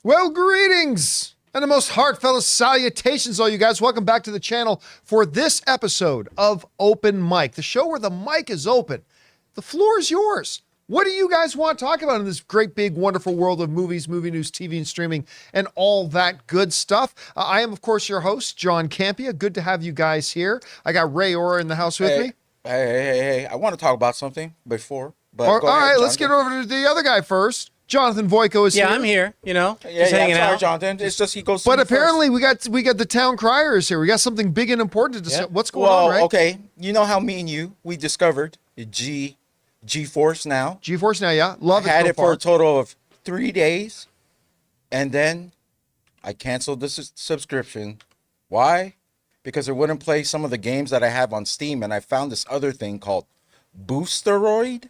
Well, greetings and the most heartfelt salutations, all you guys. Welcome back to the channel for this episode of Open Mic, the show where the mic is open. The floor is yours. What do you guys want to talk about in this great, big, wonderful world of movies, movie news, TV, and streaming, and all that good stuff? I am, of course, your host, John Campea. Good to have you guys here. I got Ray Ora in the house with me. Hey. I want to talk about something before. But all right, let's get over to the other guy first. Jonathan Voico is here. Yeah, I'm here, just hanging sorry, out. Jonathan. It's just he goes. But apparently we got the town criers here. We got something big and important to discuss. Yep. What's going on, right? Okay. You know how me and you, we discovered GeForce Now. GeForce Now, yeah. Love it Had so it for far. a total of 3 days. And then I canceled the subscription. Why? Because it wouldn't play some of the games that I have on Steam. And I found this other thing called Boosteroid.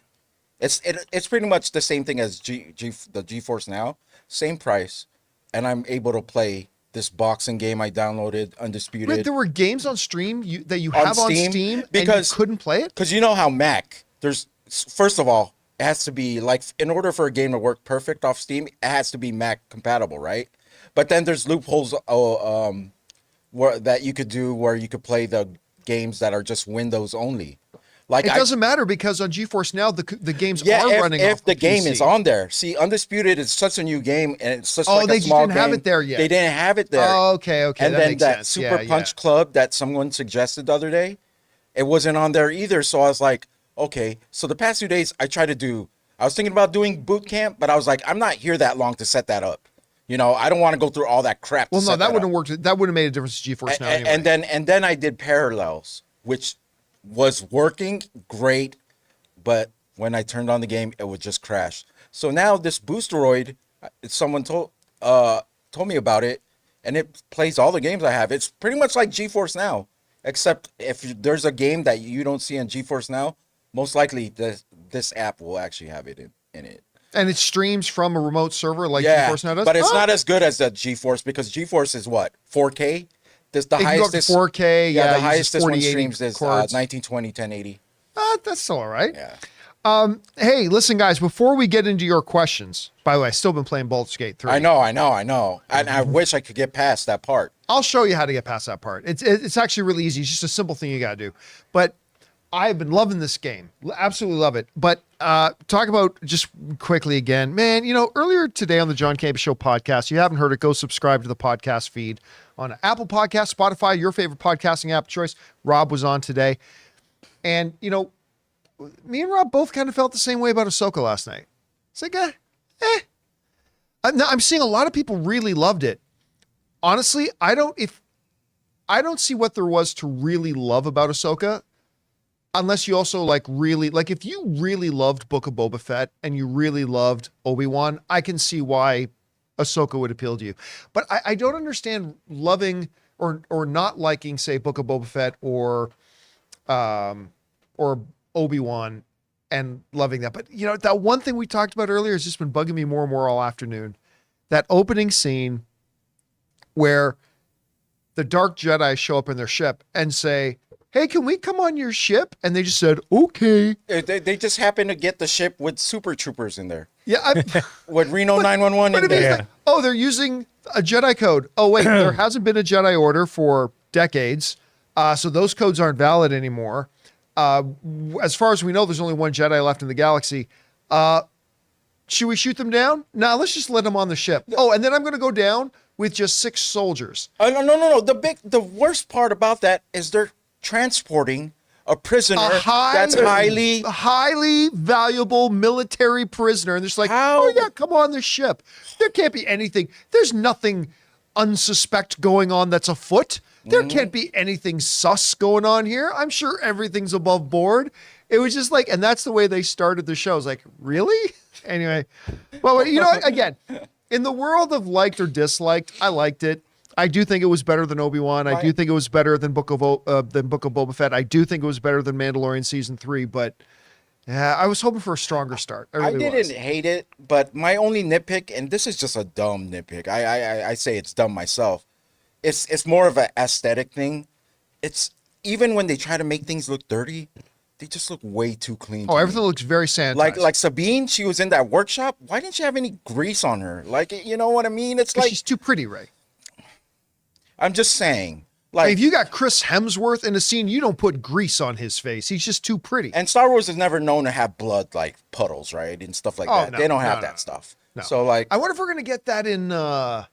It's pretty much the same thing as the GeForce Now, same price, and I'm able to play this boxing game I downloaded, Undisputed. Wait, there were games on stream that you have on Steam because and you couldn't play it? Because you know how Mac, first of all, it has to be like, in order for a game to work perfect off Steam, it has to be Mac compatible, right? But then there's loopholes that you could do where you could play the games that are just Windows only. Like it doesn't matter because on GeForce Now the games are running if the off game PC. is on there. See, Undisputed is such a new game, and it's such like they a just small didn't have game. it there yet. They didn't have it there. Oh, okay, And that then makes that sense. Super Punch Club that someone suggested the other day, it wasn't on there either. So I was like, okay. So the past 2 days, I was thinking about doing boot camp, but I was like, I'm not here that long to set that up. You know, I don't want to go through all that crap. Well, no, that wouldn't have have worked. That wouldn't have made a difference to GeForce Now anyway. And then I did Parallels, which was working great. But when I turned on the game, it would just crash. So now this Boosteroid, someone told me about it, and it plays all the games I have. It's pretty much like GeForce Now, except if there's a game that you don't see on GeForce Now, most likely this app will actually have it in it. And it streams from a remote server like GeForce Now does? But it's not as good as the GeForce because GeForce is what? 4K? The highest is 4K. The highest this one 4080 streams is 1920, 1080. That's still all right. Yeah. Hey, listen, guys, before we get into your questions, by the way, I've still been playing Baldur's Gate 3. I know. And I wish I could get past that part. I'll show you how to get past that part. It's actually really easy. It's just a simple thing you got to do. But I've been loving this game. Absolutely love it. But talk about just quickly again, man, earlier today on the John Campea Show podcast, you haven't heard it, go subscribe to the podcast feed on Apple Podcasts, Spotify, your favorite podcasting app of choice. Rob was on today. And, me and Rob both kind of felt the same way about Ahsoka last night. It's like, I'm seeing a lot of people really loved it. Honestly, I don't see what there was to really love about Ahsoka, unless you also if you really loved Book of Boba Fett and you really loved Obi-Wan, I can see why Ahsoka would appeal to you. But I don't understand loving or not liking, say, Book of Boba Fett or Obi-Wan and loving that. But that one thing we talked about earlier has just been bugging me more and more all afternoon. That opening scene where the Dark Jedi show up in their ship and say, "Hey, can we come on your ship?" And they just said, "Okay." They just happen to get the ship with super troopers in there. Yeah. With Reno 911 in there. They're using a Jedi code. Oh, wait, there hasn't been a Jedi Order for decades. So those codes aren't valid anymore. As far as we know, there's only one Jedi left in the galaxy. Should we shoot them down? No, let's just let them on the ship. Oh, and then I'm going to go down with just 6 soldiers. No. The worst part about that is they're transporting a prisoner that's highly valuable military prisoner. And they're just like, How? oh yeah, come on the ship. There can't be anything. There's nothing unsuspect going on that's afoot. There can't be anything sus going on here. I'm sure everything's above board. It was just like, and that's the way they started the show. I was like, really? Anyway, well, again, in the world of liked or disliked, I liked it. I do think it was better than Obi-Wan. I do think it was better than Book of Boba Fett. I do think it was better than Mandalorian season 3. But yeah, I was hoping for a stronger start. I didn't hate it, but my only nitpick, and this is just a dumb nitpick. I say it's dumb myself. It's more of an aesthetic thing. It's even when they try to make things look dirty, they just look way too clean. Oh, to everything me. looks very sanitized. Like Sabine, she was in that workshop. Why didn't she have any grease on her? Like, you know what I mean? It's like, she's too pretty, Ray. I'm just saying. Like, Like, if you got Chris Hemsworth in a scene, you don't put grease on his face. He's just too pretty. and Star Wars is never known to have blood like puddles, right? And stuff like that. No, They don't have no, that stuff. No. So like, I wonder if we're gonna get that in the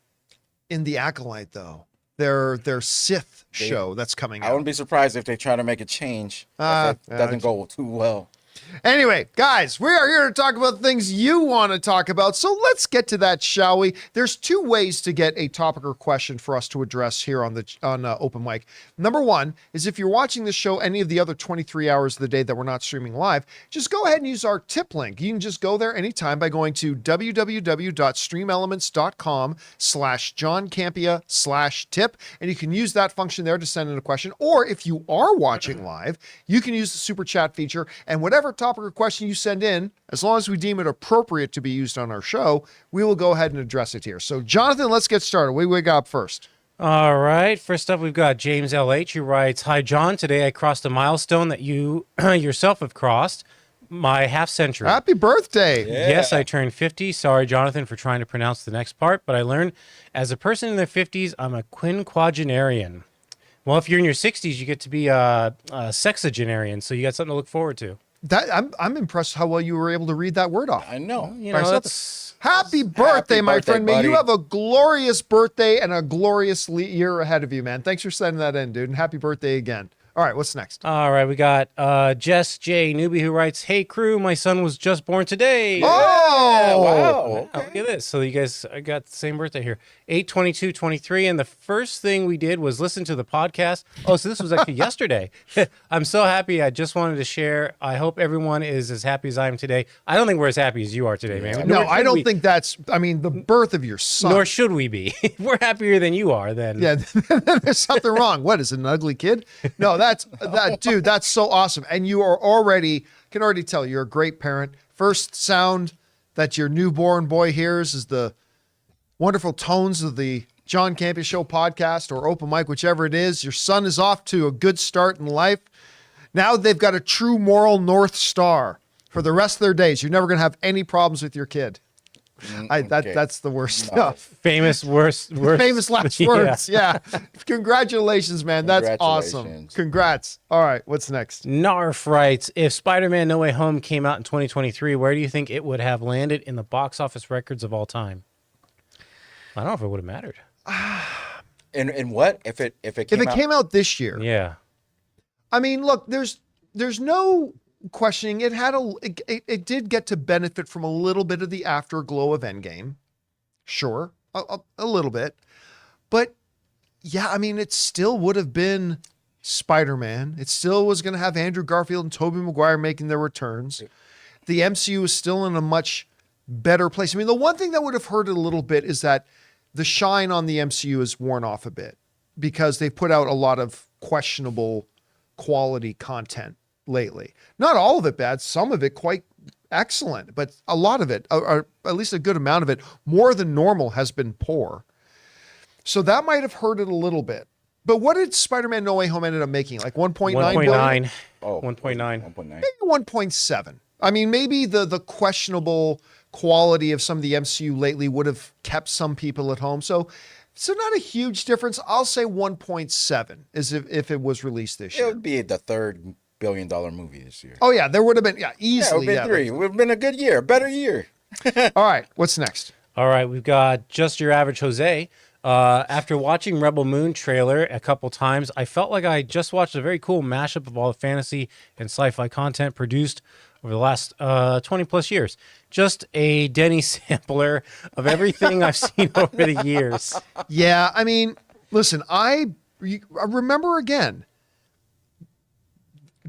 Acolyte though. Their Sith show that's coming I out. wouldn't be surprised if they try to make a change. If it doesn't go too well. Anyway, guys, we are here to talk about things you want to talk about. So let's get to that, shall we? There's two ways to get a topic or question for us to address here on Open Mic. Number one is if you're watching the show any of the other 23 hours of the day that we're not streaming live, just go ahead and use our tip link. You can just go there anytime by going to www.streamelements.com/JohnCampea/tip, and you can use that function there to send in a question. Or if you are watching live, you can use the super chat feature, and whatever topic or question you send in, as long as we deem it appropriate to be used on our show, we will go ahead and address it here. So, Jonathan, let's get started. What do we got up first? All right. First up, we've got James LH, who writes, "Hi, John. Today I crossed a milestone that you yourself have crossed, my half century. Happy birthday. Yeah. Yes, I turned 50. Sorry, Jonathan, for trying to pronounce the next part, but I learned as a person in their 50s, I'm a quinquagenarian. Well, if you're in your 60s, you get to be a sexagenarian, so you got something to look forward to. That I'm impressed how well you were able to read that word off. I know. You By know, yourself. that's... Happy birthday, my birthday, friend. May you buddy. have a glorious birthday and a glorious year ahead of you, man. Thanks for sending that in, dude. And happy birthday again. All right, what's next? All right, we got Jess J. Newbie, who writes, "Hey, crew, my son was just born today." Oh, Wow. Oh, look at this. So you guys got the same birthday here. 8/22/23. And the first thing we did was listen to the podcast. Oh, so this was actually yesterday. I'm so happy. I just wanted to share. I hope everyone is as happy as I am today. I don't think we're as happy as you are today, man. No, Nor I should don't we. think that's, I mean, the birth of your son. Nor should we be. If we're happier than you are, then. Yeah, there's something wrong. What, is it an ugly kid? No, dude, that's so awesome. And you are can already tell you're a great parent. First sound that your newborn boy hears is the wonderful tones of the John Campea Show podcast or Open Mic, whichever it is. Your son is off to a good start in life. Now they've got a true moral North Star for the rest of their days. You're never going to have any problems with your kid. Okay. That's the worst stuff. Famous worst. Famous last words. Yeah. Congratulations, man. That's awesome. Congratulations. Congrats. All right. What's next? Narf writes, "If Spider-Man No Way Home came out in 2023, where do you think it would have landed in the box office records of all time?" I don't know if it would have mattered. And what if it If came it out? came out this year, Yeah. I mean, look, there's no questioning. It did get to benefit from a little bit of the afterglow of Endgame. Sure. A little bit. But yeah, I mean, it still would have been Spider-Man. It still was going to have Andrew Garfield and Tobey Maguire making their returns. The MCU is still in a much better place. I mean, the one thing that would have hurt it a little bit is that the shine on the MCU is worn off a bit because they've put out a lot of questionable quality content lately. Not all of it bad, some of it quite excellent, but a lot of it, or at least a good amount of it, more than normal, has been poor. So that might have hurt it a little bit. But what did Spider-Man No Way Home ended up making? Like 1.9 billion? 1.9. Oh, 1.9. 1.9. Maybe 1.7. I mean, maybe the questionable quality of some of the MCU lately would have kept some people at home. So not a huge difference. I'll say 1.7 is if it was released this It year. would be the $3 billion movie this year. Oh yeah, there would have been, Yeah, it easily. would have been three. It would have been a good year, a better year. All right, what's next? All right, we've got Just Your Average Jose. After watching Rebel Moon trailer a couple times, I felt like I just watched a very cool mashup of all the fantasy and sci-fi content produced over the last 20 plus years. Just a Denny sampler of everything I've seen over the years. Yeah, I mean, listen, I remember again,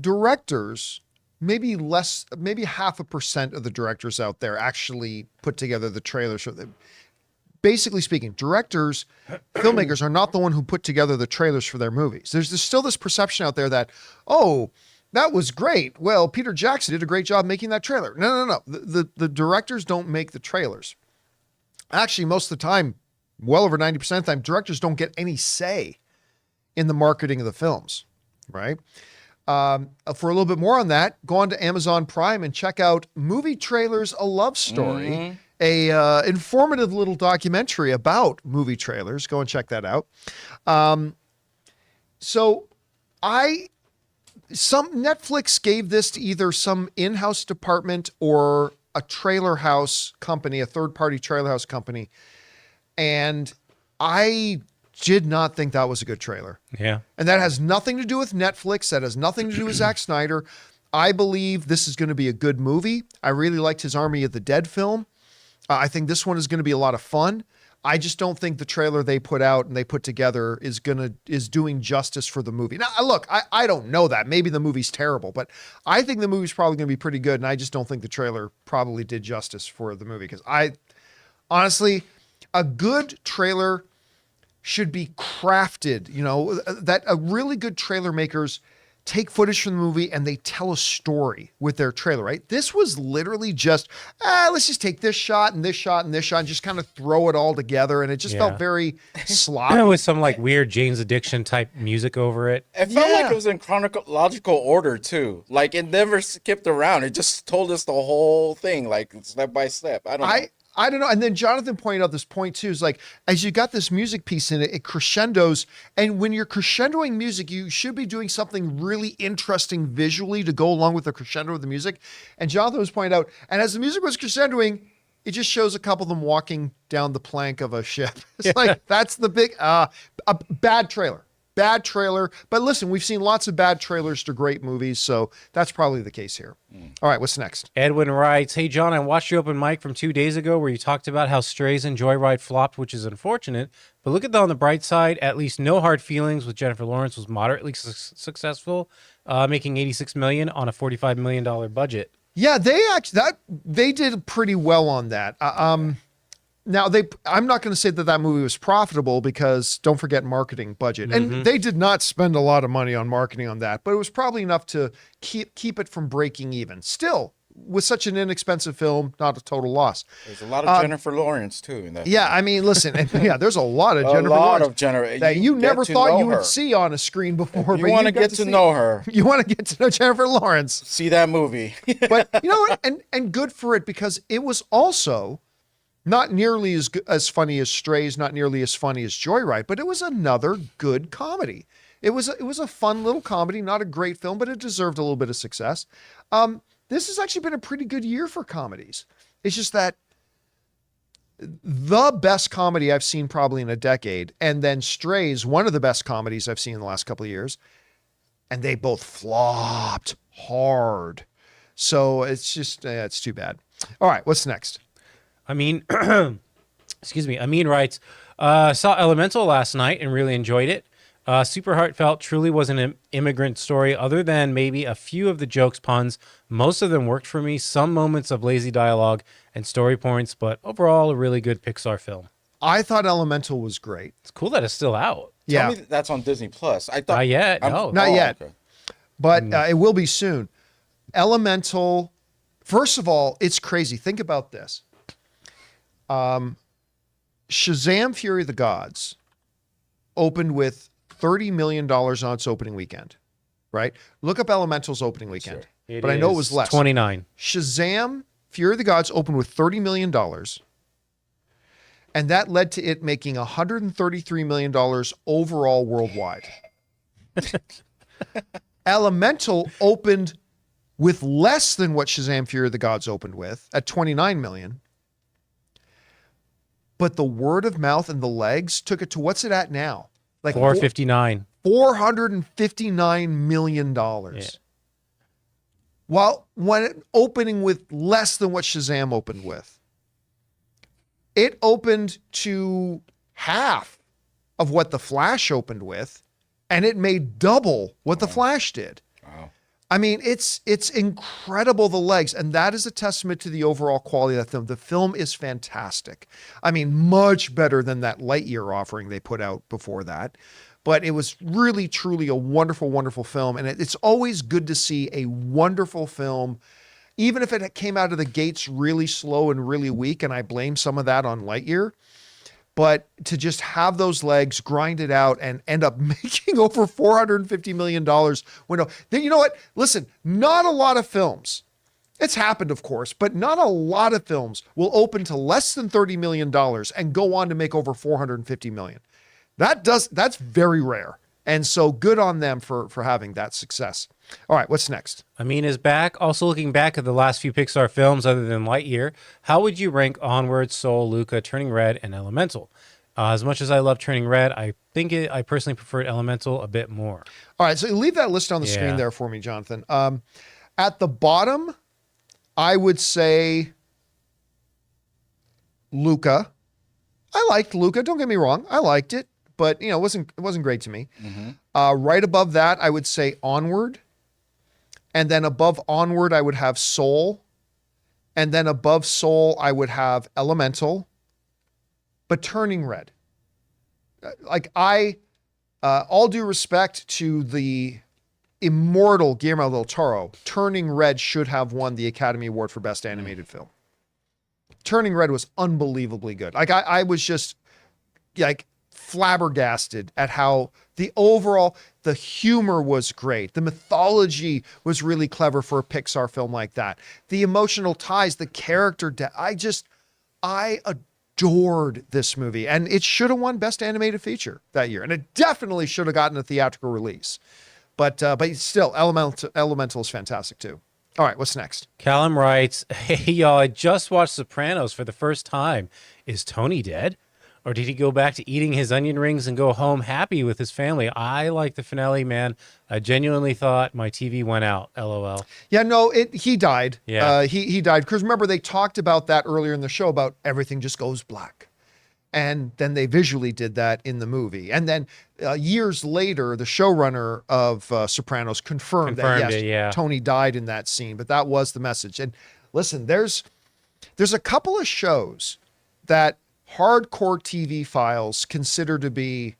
directors, maybe 0.5% of the directors out there actually put together the trailer show. Basically speaking, directors, filmmakers are not the one who put together the trailers for their movies. There's still this perception out there that, oh, that was great. Well, Peter Jackson did a great job making that trailer. No. The directors don't make the trailers. Actually, most of the time, well over 90% of the time, directors don't get any say in the marketing of the films, right? For a little bit more on that, go on to Amazon Prime and check out Movie Trailers: A Love Story, a informative little documentary about movie trailers. Go and check that out. Netflix gave this to either some in-house department or a trailer house company, a third-party trailer house company, and I did not think that was a good trailer. Yeah. And that has nothing to do with Netflix. That has nothing to do with Zack Snyder. I believe this is going to be a good movie. I really liked his Army of the Dead film. I think this one is going to be a lot of fun. I just don't think the trailer they put out and they put together is doing justice for the movie. Now, look, I don't know that. Maybe the movie's terrible, but I think the movie's probably going to be pretty good, and I just don't think the trailer probably did justice for the movie, because honestly, a good trailer should be crafted, that a really good trailer makers take footage from the movie and they tell a story with their trailer, right? This was literally just, let's just take this shot and this shot and this shot and just kind of throw it all together. And it just felt very sloppy. With some like weird Jane's Addiction type music over it. It felt like it was in chronological order too. Like it never skipped around. It just told us the whole thing, like step by step. I don't know. And then Jonathan pointed out this point too, is like, as you got this music piece in it, it crescendos. And when you're crescendoing music, you should be doing something really interesting visually to go along with the crescendo of the music. And Jonathan was pointing out, and as the music was crescendoing, it just shows a couple of them walking down the plank of a ship. It's like, that's the big, a bad trailer. Bad trailer. But listen, we've seen lots of bad trailers to great movies, so that's probably the case here. All right, what's next? Edwin writes, "Hey, John, I watched your open mic from 2 days ago where you talked about how Strays and Joyride flopped, which is unfortunate. But look at that on the bright side. At least No Hard Feelings with Jennifer Lawrence was moderately successful, making $86 million on a $45 million budget." Yeah, they did pretty well on that. Now, I'm not going to say that movie was profitable, because don't forget marketing budget. And they did not spend a lot of money on marketing on that, but it was probably enough to keep it from breaking even. Still, with such an inexpensive film, not a total loss. There's a lot of Jennifer Lawrence too in that. Yeah, I mean, listen, there's a lot of Jennifer Lawrence that you never thought you would see on a screen before. You want to get to know her. You want to get to know Jennifer Lawrence. See that movie. But you know what? And good for it, because it was also not nearly as funny as Strays, not nearly as funny as Joyride, but it was another good comedy. It was a fun little comedy, not a great film, but it deserved a little bit of success. This has actually been a pretty good year for comedies. It's just that the best comedy I've seen probably in a decade, and then Strays, one of the best comedies I've seen in the last couple of years, and they both flopped hard. So it's just, it's too bad. All right, what's next? Excuse me. Amin writes, saw Elemental last night and really enjoyed it. Super heartfelt, truly was an immigrant story. Other than maybe a few of the jokes, puns, most of them worked for me. Some moments of lazy dialogue and story points, but overall a really good Pixar film. I thought Elemental was great. It's cool that it's still out. Tell me that's on Disney Plus. I thought not yet. No, not yet. Okay. But it will be soon. Elemental. First of all, it's crazy. Think about this. Shazam! Fury of the Gods opened with $30 million on its opening weekend, right? Look up Elemental's opening weekend. Sure. But I know it was less. 29. Shazam! Fury of the Gods opened with $30 million. And that led to it making $133 million overall worldwide. Elemental opened with less than what Shazam! Fury of the Gods opened with, at $29 million. But the word of mouth and the legs took it to, what's it at now? Like 459. $459 million. Yeah. While when opening with less than what Shazam opened with. It opened to half of what The Flash opened with, and it made double what The Flash did. Wow. I mean, it's incredible, the legs, and that is a testament to the overall quality of that film. The film is fantastic. I mean, much better than that Lightyear offering they put out before that. But it was really, truly a wonderful, wonderful film, and it's always good to see a wonderful film, even if it came out of the gates really slow and really weak, and I blame some of that on Lightyear. But to just have those legs, grind it out, and end up making over $450 million. Then you know what? Listen, not a lot of films. It's happened, of course, but not a lot of films will open to less than $30 million and go on to make over $450 million. That's very rare. And so good on them for having that success. All right, what's next? Amin is back. Also looking back at the last few Pixar films other than Lightyear, how would you rank Onward, Soul, Luca, Turning Red, and Elemental? As much as I love Turning Red, I personally preferred Elemental a bit more. All right, so leave that list on the screen there for me, Jonathan. At the bottom, I would say Luca. I liked Luca. Don't get me wrong. I liked it, but it wasn't great to me. Right above that, I would say Onward. And then above Onward, I would have Soul. And then above Soul, I would have Elemental. But Turning Red. All due respect to the immortal Guillermo del Toro, Turning Red should have won the Academy Award for Best Animated Film. Turning Red was unbelievably good. I was just flabbergasted at how the humor was great. The mythology was really clever for a Pixar film like that. The emotional ties, the character I adored this movie, and it should have won Best Animated Feature that year. And it definitely should have gotten a theatrical release. But still, Elemental is fantastic too. All right, what's next? Callum writes, hey, y'all, I just watched Sopranos for the first time. Is Tony dead? Or did he go back to eating his onion rings and go home happy with his family? I like the finale, man. I genuinely thought my TV went out. LOL. Yeah, no, he died. Yeah. He died. Because remember, they talked about that earlier in the show about everything just goes black. And then they visually did that in the movie. And then years later, the showrunner of Sopranos confirmed that, yes, Tony died in that scene. But that was the message. And listen, there's a couple of shows that hardcore TV files consider to be,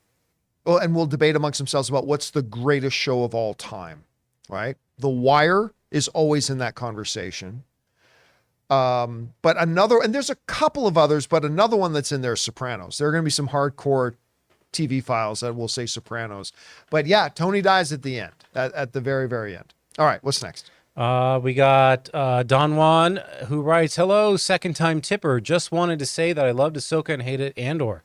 well, and will debate amongst themselves about what's the greatest show of all time, right? The Wire is always in that conversation. But and there's a couple of others, but another one that's in there is Sopranos. There are going to be some hardcore TV files that will say Sopranos. But yeah, Tony dies at the end, at the very, very end. All right, what's next? We got Don Juan, who writes, hello, second time tipper. Just wanted to say that I loved Ahsoka and hated Andor.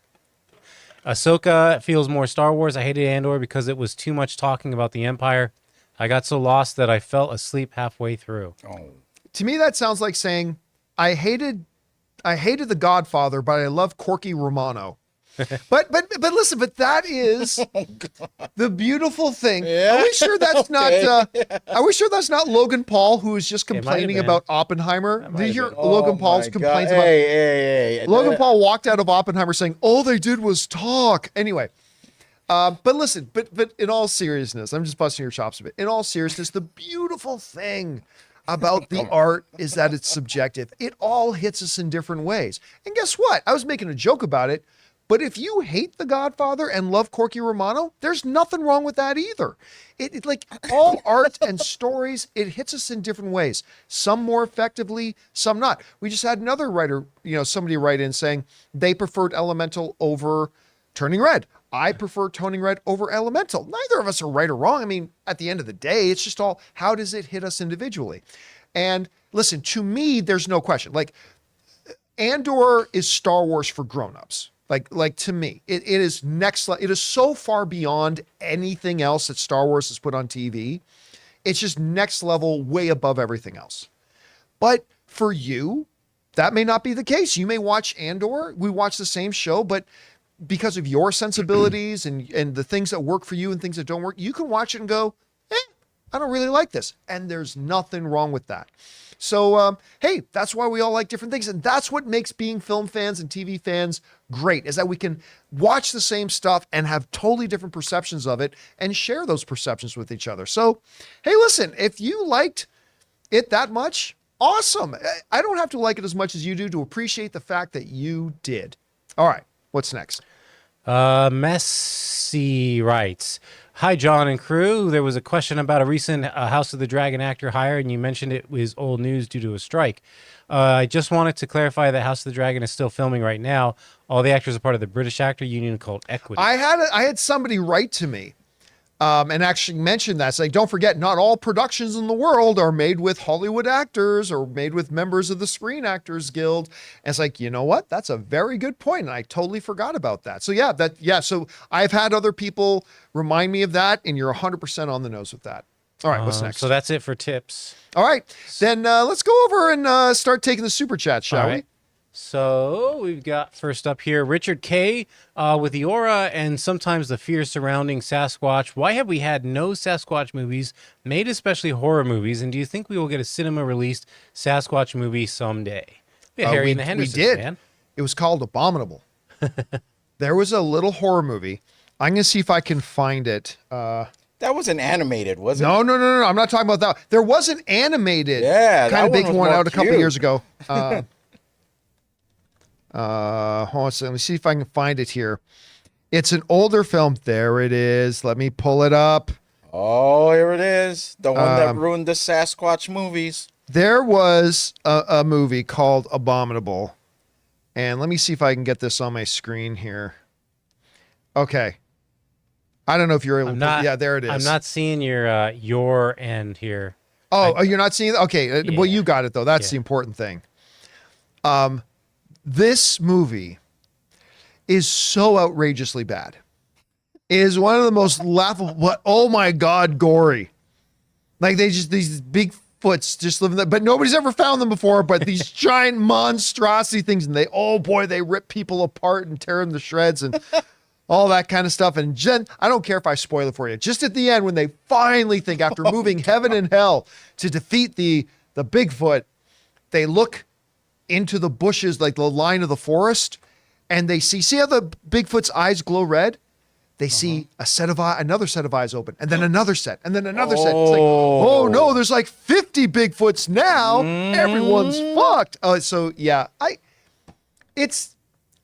Ahsoka feels more Star Wars. I hated Andor because it was too much talking about the Empire. I got so lost that I fell asleep halfway through. Oh. To me, that sounds like saying, I hated The Godfather, but I love Corky Romano. But listen, but that is the beautiful thing. Yeah. Are we sure that's not? Are we sure that's not Logan Paul, who is just complaining about Oppenheimer? Did you hear Logan Paul's complaints about? Hey. Logan Paul walked out of Oppenheimer saying, "All they did was talk." Anyway, but listen, but in all seriousness, I'm just busting your chops a bit. In all seriousness, the beautiful thing about the art is that it's subjective. It all hits us in different ways. And guess what? I was making a joke about it. But if you hate The Godfather and love Corky Romano, there's nothing wrong with that either. It like all art and stories, it hits us in different ways. Some more effectively, some not. We just had another writer, somebody write in saying they preferred Elemental over Turning Red. I prefer Turning Red over Elemental. Neither of us are right or wrong. I mean, at the end of the day, it's just all, how does it hit us individually? And listen, to me, there's no question. Like, Andor is Star Wars for grown-ups. Like to me, it is next level. It is so far beyond anything else that Star Wars has put on TV. It's just next level, way above everything else. But for you, that may not be the case. You may watch Andor. We watch the same show, but because of your sensibilities and the things that work for you and things that don't work, you can watch it and go, I don't really like this. And there's nothing wrong with that. So, hey, that's why we all like different things. And that's what makes being film fans and TV fans great, is that we can watch the same stuff and have totally different perceptions of it and share those perceptions with each other. So, hey, listen, if you liked it that much, awesome. I don't have to like it as much as you do to appreciate the fact that you did. All right, what's next? Messi writes, Hi, John and crew. There was a question about a recent House of the Dragon actor hire, and you mentioned it was old news due to a strike. I just wanted to clarify that House of the Dragon is still filming right now. All the actors are part of the British actor union called Equity. I had somebody write to me and actually mention that. It's like, don't forget, not all productions in the world are made with Hollywood actors or made with members of the Screen Actors Guild. And it's like, you know what? That's a very good point, and I totally forgot about that. So so I've had other people remind me of that, and you're 100% on the nose with that. All right, what's next? So that's it for tips. All right, then let's go over and start taking the super chat, shall we? So we've got first up here, Richard K. With the aura and sometimes the fear surrounding Sasquatch, why have we had no Sasquatch movies made, especially horror movies? And do you think we will get a cinema-released Sasquatch movie someday? Yeah, Harry and the Hendersons, we did. man. It was called Abominable. There was a little horror movie. I'm going to see if I can find it. That wasn't animated, was it? No. I'm not talking about that. There was an animated kind of big one out a couple of years ago. Hold on a second. Let me see if I can find it here. It's an older film. There it is. Let me pull it up. Oh, here it is. The one that ruined the Sasquatch movies. There was a movie called Abominable. And let me see if I can get this on my screen here. Okay. I don't know if you're able to. Yeah, there it is. I'm not seeing your end here. Oh, you're not seeing it? Okay. Yeah. Well, you got it, though. That's the important thing. This movie is so outrageously bad. It is one of the most laughable, but oh my God, gory. Like these big foots just living there, but nobody's ever found them before, but these giant monstrosity things, and they rip people apart and tear them to shreds and all that kind of stuff. And Jen, I don't care if I spoil it for you. Just at the end, when they finally think, after moving heaven and hell to defeat the Bigfoot, they look into the bushes, like the line of the forest, and they see how the Bigfoot's eyes glow red? They see another set of eyes open, and then another set, and then another set. It's like, oh no, there's like 50 Bigfoots now. Everyone's fucked. So yeah,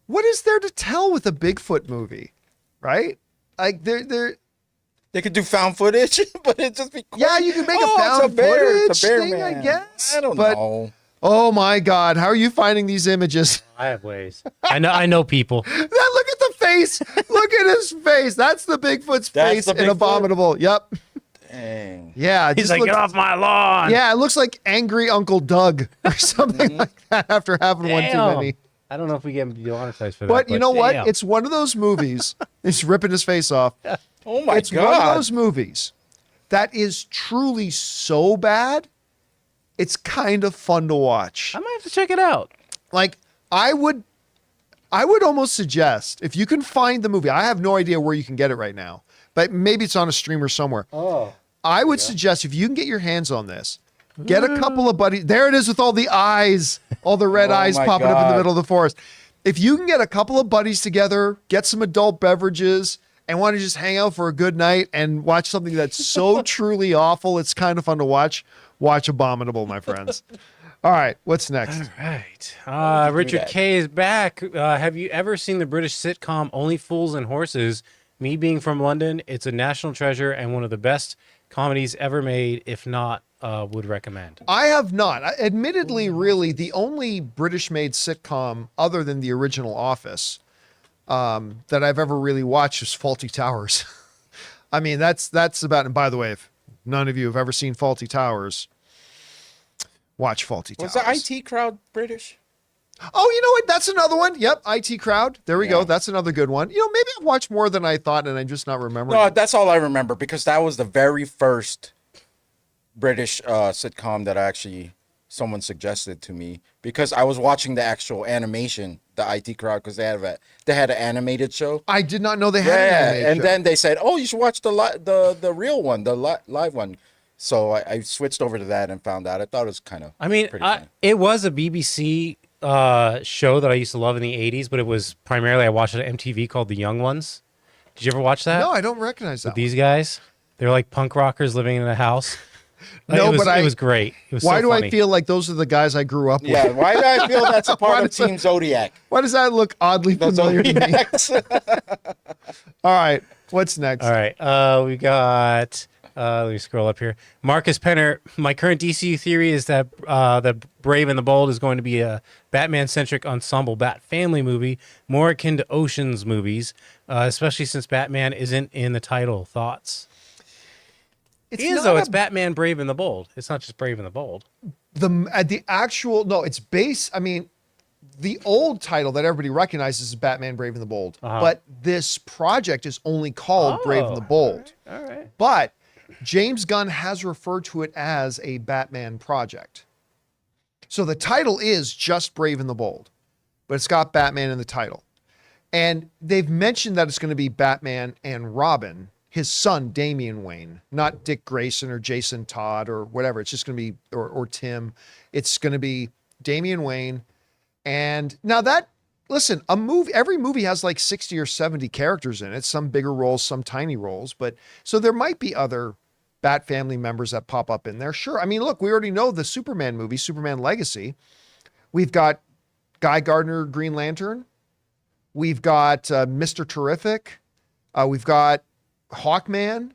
what is there to tell with a Bigfoot movie, right? Like they could do found footage, but it just be quick. Yeah, you can make a found footage thing, man. I guess. I don't know. Oh my God, how are you finding these images? I have ways. I know people. Look at the face. Look at his face. That's the Bigfoot's face in Abominable. Yep. Dang. Yeah. He's like, get off my lawn. Yeah, it looks like Angry Uncle Doug or something like that after having one too many. I don't know if we get demonetized for that. But you know what? It's one of those movies. He's ripping his face off. Oh my God. It's one of those movies that is truly so bad, it's kind of fun to watch. I might have to check it out. Like, I would almost suggest, if you can find the movie, I have no idea where you can get it right now, but maybe it's on a streamer somewhere. Oh. I would suggest, if you can get your hands on this, get a couple of buddies. There it is with all the eyes, all the red eyes popping up in the middle of the forest. If you can get a couple of buddies together, get some adult beverages, and want to just hang out for a good night and watch something that's so truly awful, it's kind of fun to watch. Watch Abominable, my friends. All right, what's next? All right. Richard K is back. Have you ever seen the British sitcom Only Fools and Horses? Me being from London, it's a national treasure and one of the best comedies ever made. If not, would recommend. I have not. Admittedly, really, the only British-made sitcom other than the original Office that I've ever really watched is Fawlty Towers. I mean, that's about. And by the way, if none of you have ever seen Fawlty Towers, watch Fawlty Towers. Was the IT crowd British? Oh, you know what? That's another one. Yep, IT crowd. There we go. That's another good one. You know, maybe I've watched more than I thought, and I'm just not remembering. No, that's all I remember, because that was the very first British sitcom that someone suggested to me, because I was watching the actual animation, the IT crowd, because they had an animated show. I did not know they had an animated and show. then they said, "Oh, you should watch the real one, the live one." So I switched over to that and found out. I thought it was kind of. I mean, it was a BBC show that I used to love in the 80s, but it was primarily, I watched it on MTV, called The Young Ones. Did you ever watch that? No, I don't recognize that. With these guys, they're like punk rockers living in a house. No, but it was great. It was why so do funny. I feel like those are the guys I grew up with? Yeah, why do I feel that's a part of Team Zodiac? Why does that look oddly The familiar to me? Zodiacs. All right, what's next? All right. We got. Let me scroll up here. Marcus Penner. My current DCU theory is that the Brave and the Bold is going to be a Batman-centric ensemble Bat family movie, more akin to Ocean's movies, especially since Batman isn't in the title. Thoughts? It's It is not though. a- It's Batman Brave and the Bold. It's not just Brave and the Bold. the actual no. It's base. I mean, the old title that everybody recognizes is Batman Brave and the Bold, but this project is only called Brave and the Bold. All right. But James Gunn has referred to it as a Batman project. So the title is just Brave and the Bold, but it's got Batman in the title. And they've mentioned that it's going to be Batman and Robin, his son, Damian Wayne, not Dick Grayson or Jason Todd or whatever. It's just going to be, or Tim. It's going to be Damian Wayne. And now that, listen, every movie has like 60 or 70 characters in it, some bigger roles, some tiny roles. But so there might be other Bat family members that pop up in there. Sure. I mean, look, we already know the Superman movie, Superman Legacy. We've got Guy Gardner, Green Lantern. We've got Mr. Terrific. We've got Hawkman.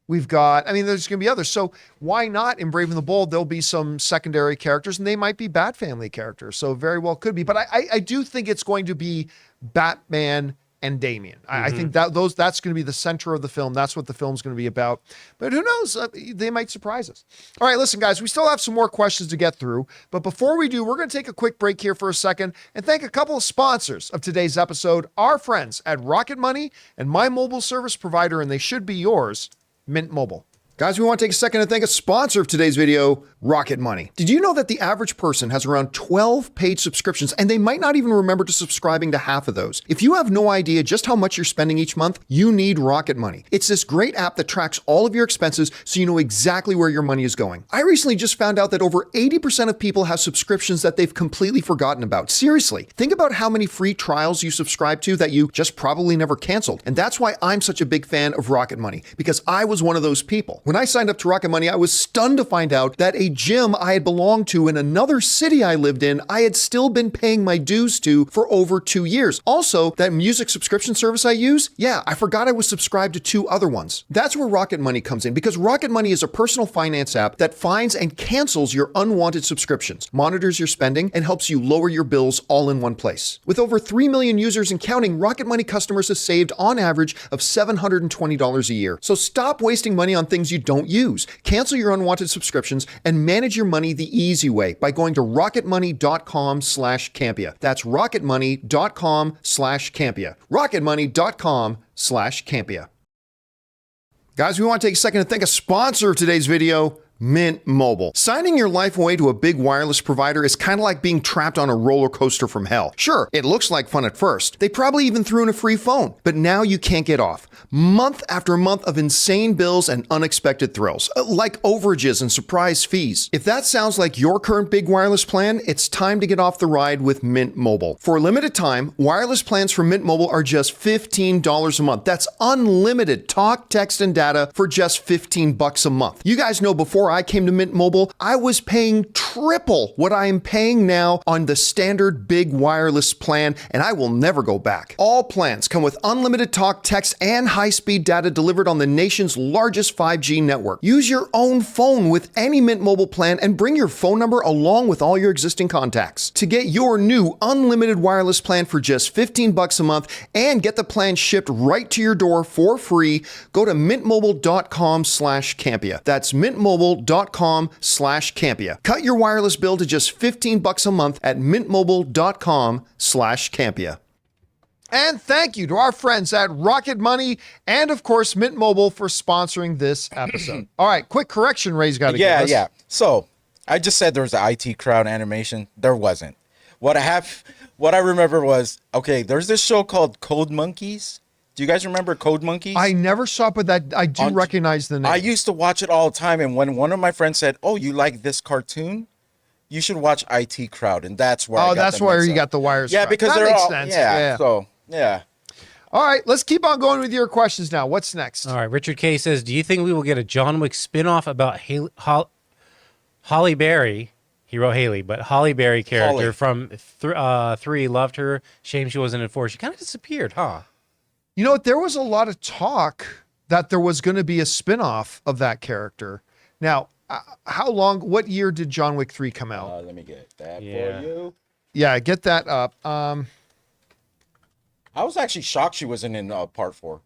We've got, I mean, there's going to be others. So why not in Brave and the Bold? There'll be some secondary characters and they might be Bat family characters. So very well could be. But I do think it's going to be Batman and Damian. I think that's going to be the center of the film. That's what the film's going to be about. But who knows? They might surprise us. All right, listen, guys, we still have some more questions to get through. But before we do, we're going to take a quick break here for a second and thank a couple of sponsors of today's episode, our friends at Rocket Money and my mobile service provider, and they should be yours, Mint Mobile. Guys, we want to take a second to thank a sponsor of today's video, Rocket Money. Did you know that the average person has around 12 paid subscriptions and they might not even remember to subscribing to half of those? If you have no idea just how much you're spending each month, you need Rocket Money. It's this great app that tracks all of your expenses so you know exactly where your money is going. I recently just found out that over 80% of people have subscriptions that they've completely forgotten about. Seriously, think about how many free trials you subscribe to that you just probably never canceled. And that's why I'm such a big fan of Rocket Money, because I was one of those people. When I signed up to Rocket Money, I was stunned to find out that a gym I had belonged to in another city I lived in, I had still been paying my dues to for over 2 years. Also, that music subscription service I use, yeah, I forgot I was subscribed to 2 other ones. That's where Rocket Money comes in, because Rocket Money is a personal finance app that finds and cancels your unwanted subscriptions, monitors your spending, and helps you lower your bills all in one place. With over 3 million users and counting, Rocket Money customers have saved on average of $720 a year. So stop wasting money on things you don't use. Cancel your unwanted subscriptions and manage your money the easy way by going to rocketmoney.com/Campea. That's rocketmoney.com/Campea. rocketmoney.com/Campea. Guys, we want to take a second to thank a sponsor of today's video, Mint Mobile. Signing your life away to a big wireless provider is kind of like being trapped on a roller coaster from hell. Sure, it looks like fun at first. They probably even threw in a free phone, but now you can't get off. Month after month of insane bills and unexpected thrills, like overages and surprise fees. If that sounds like your current big wireless plan, it's time to get off the ride with Mint Mobile. For a limited time, wireless plans from Mint Mobile are just $15 a month. That's unlimited talk, text, and data for just $15 a month. You guys know before I came to Mint Mobile, I was paying triple what I am paying now on the standard big wireless plan, and I will never go back. All plans come with unlimited talk, text, and high-speed data delivered on the nation's largest 5G network. Use your own phone with any Mint Mobile plan and bring your phone number along with all your existing contacts. To get your new unlimited wireless plan for just $15 a month and get the plan shipped right to your door for free, go to mintmobile.com/Campea. That's mintmobile.com/Campea. Cut your wireless bill to just $15 a month at mintmobile.com/Campea. And thank you to our friends at Rocket Money and, of course, Mint Mobile for sponsoring this episode. All right, quick correction Ray's got to give us. Yeah. So I just said there was an IT crowd animation. There wasn't. What I remember was, okay, there's this show called Code Monkeys. Do you guys remember Code Monkeys? I never saw it, but that I do recognize the name. I used to watch it all the time, and when one of my friends said, "Oh, you like this cartoon? You should watch IT Crowd," and that's where. That's where you got the wires. Yeah, from. because that they're makes all sense. yeah. So yeah. All right, let's keep on going with your questions now. What's next? All right, Richard K says, do you think we will get a John Wick spinoff about Holly Berry? He wrote Haley, but Holly Berry character from 3, loved her. Shame she wasn't in 4. She kind of disappeared, huh? You know, there was a lot of talk that there was going to be a spinoff of that character. Now, what year did John Wick 3 come out? Let me get that for Yeah. you. Yeah, get that up. I was actually shocked she wasn't in part 4.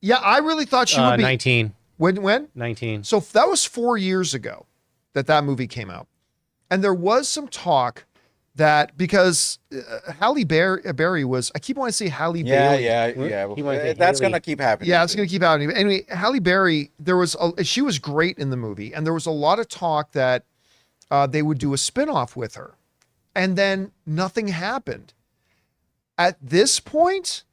Yeah, I really thought she would be. 19. When? 19. So that was 4 years ago that movie came out. And there was some talk that because Halle Berry was, I keep wanting to say Halle Bailey. Yeah. He might say That's Haley. gonna keep happening. Yeah, it's going to keep happening. Anyway, Halle Berry, she was great in the movie. And there was a lot of talk that they would do a spinoff with her. And then nothing happened. At this point,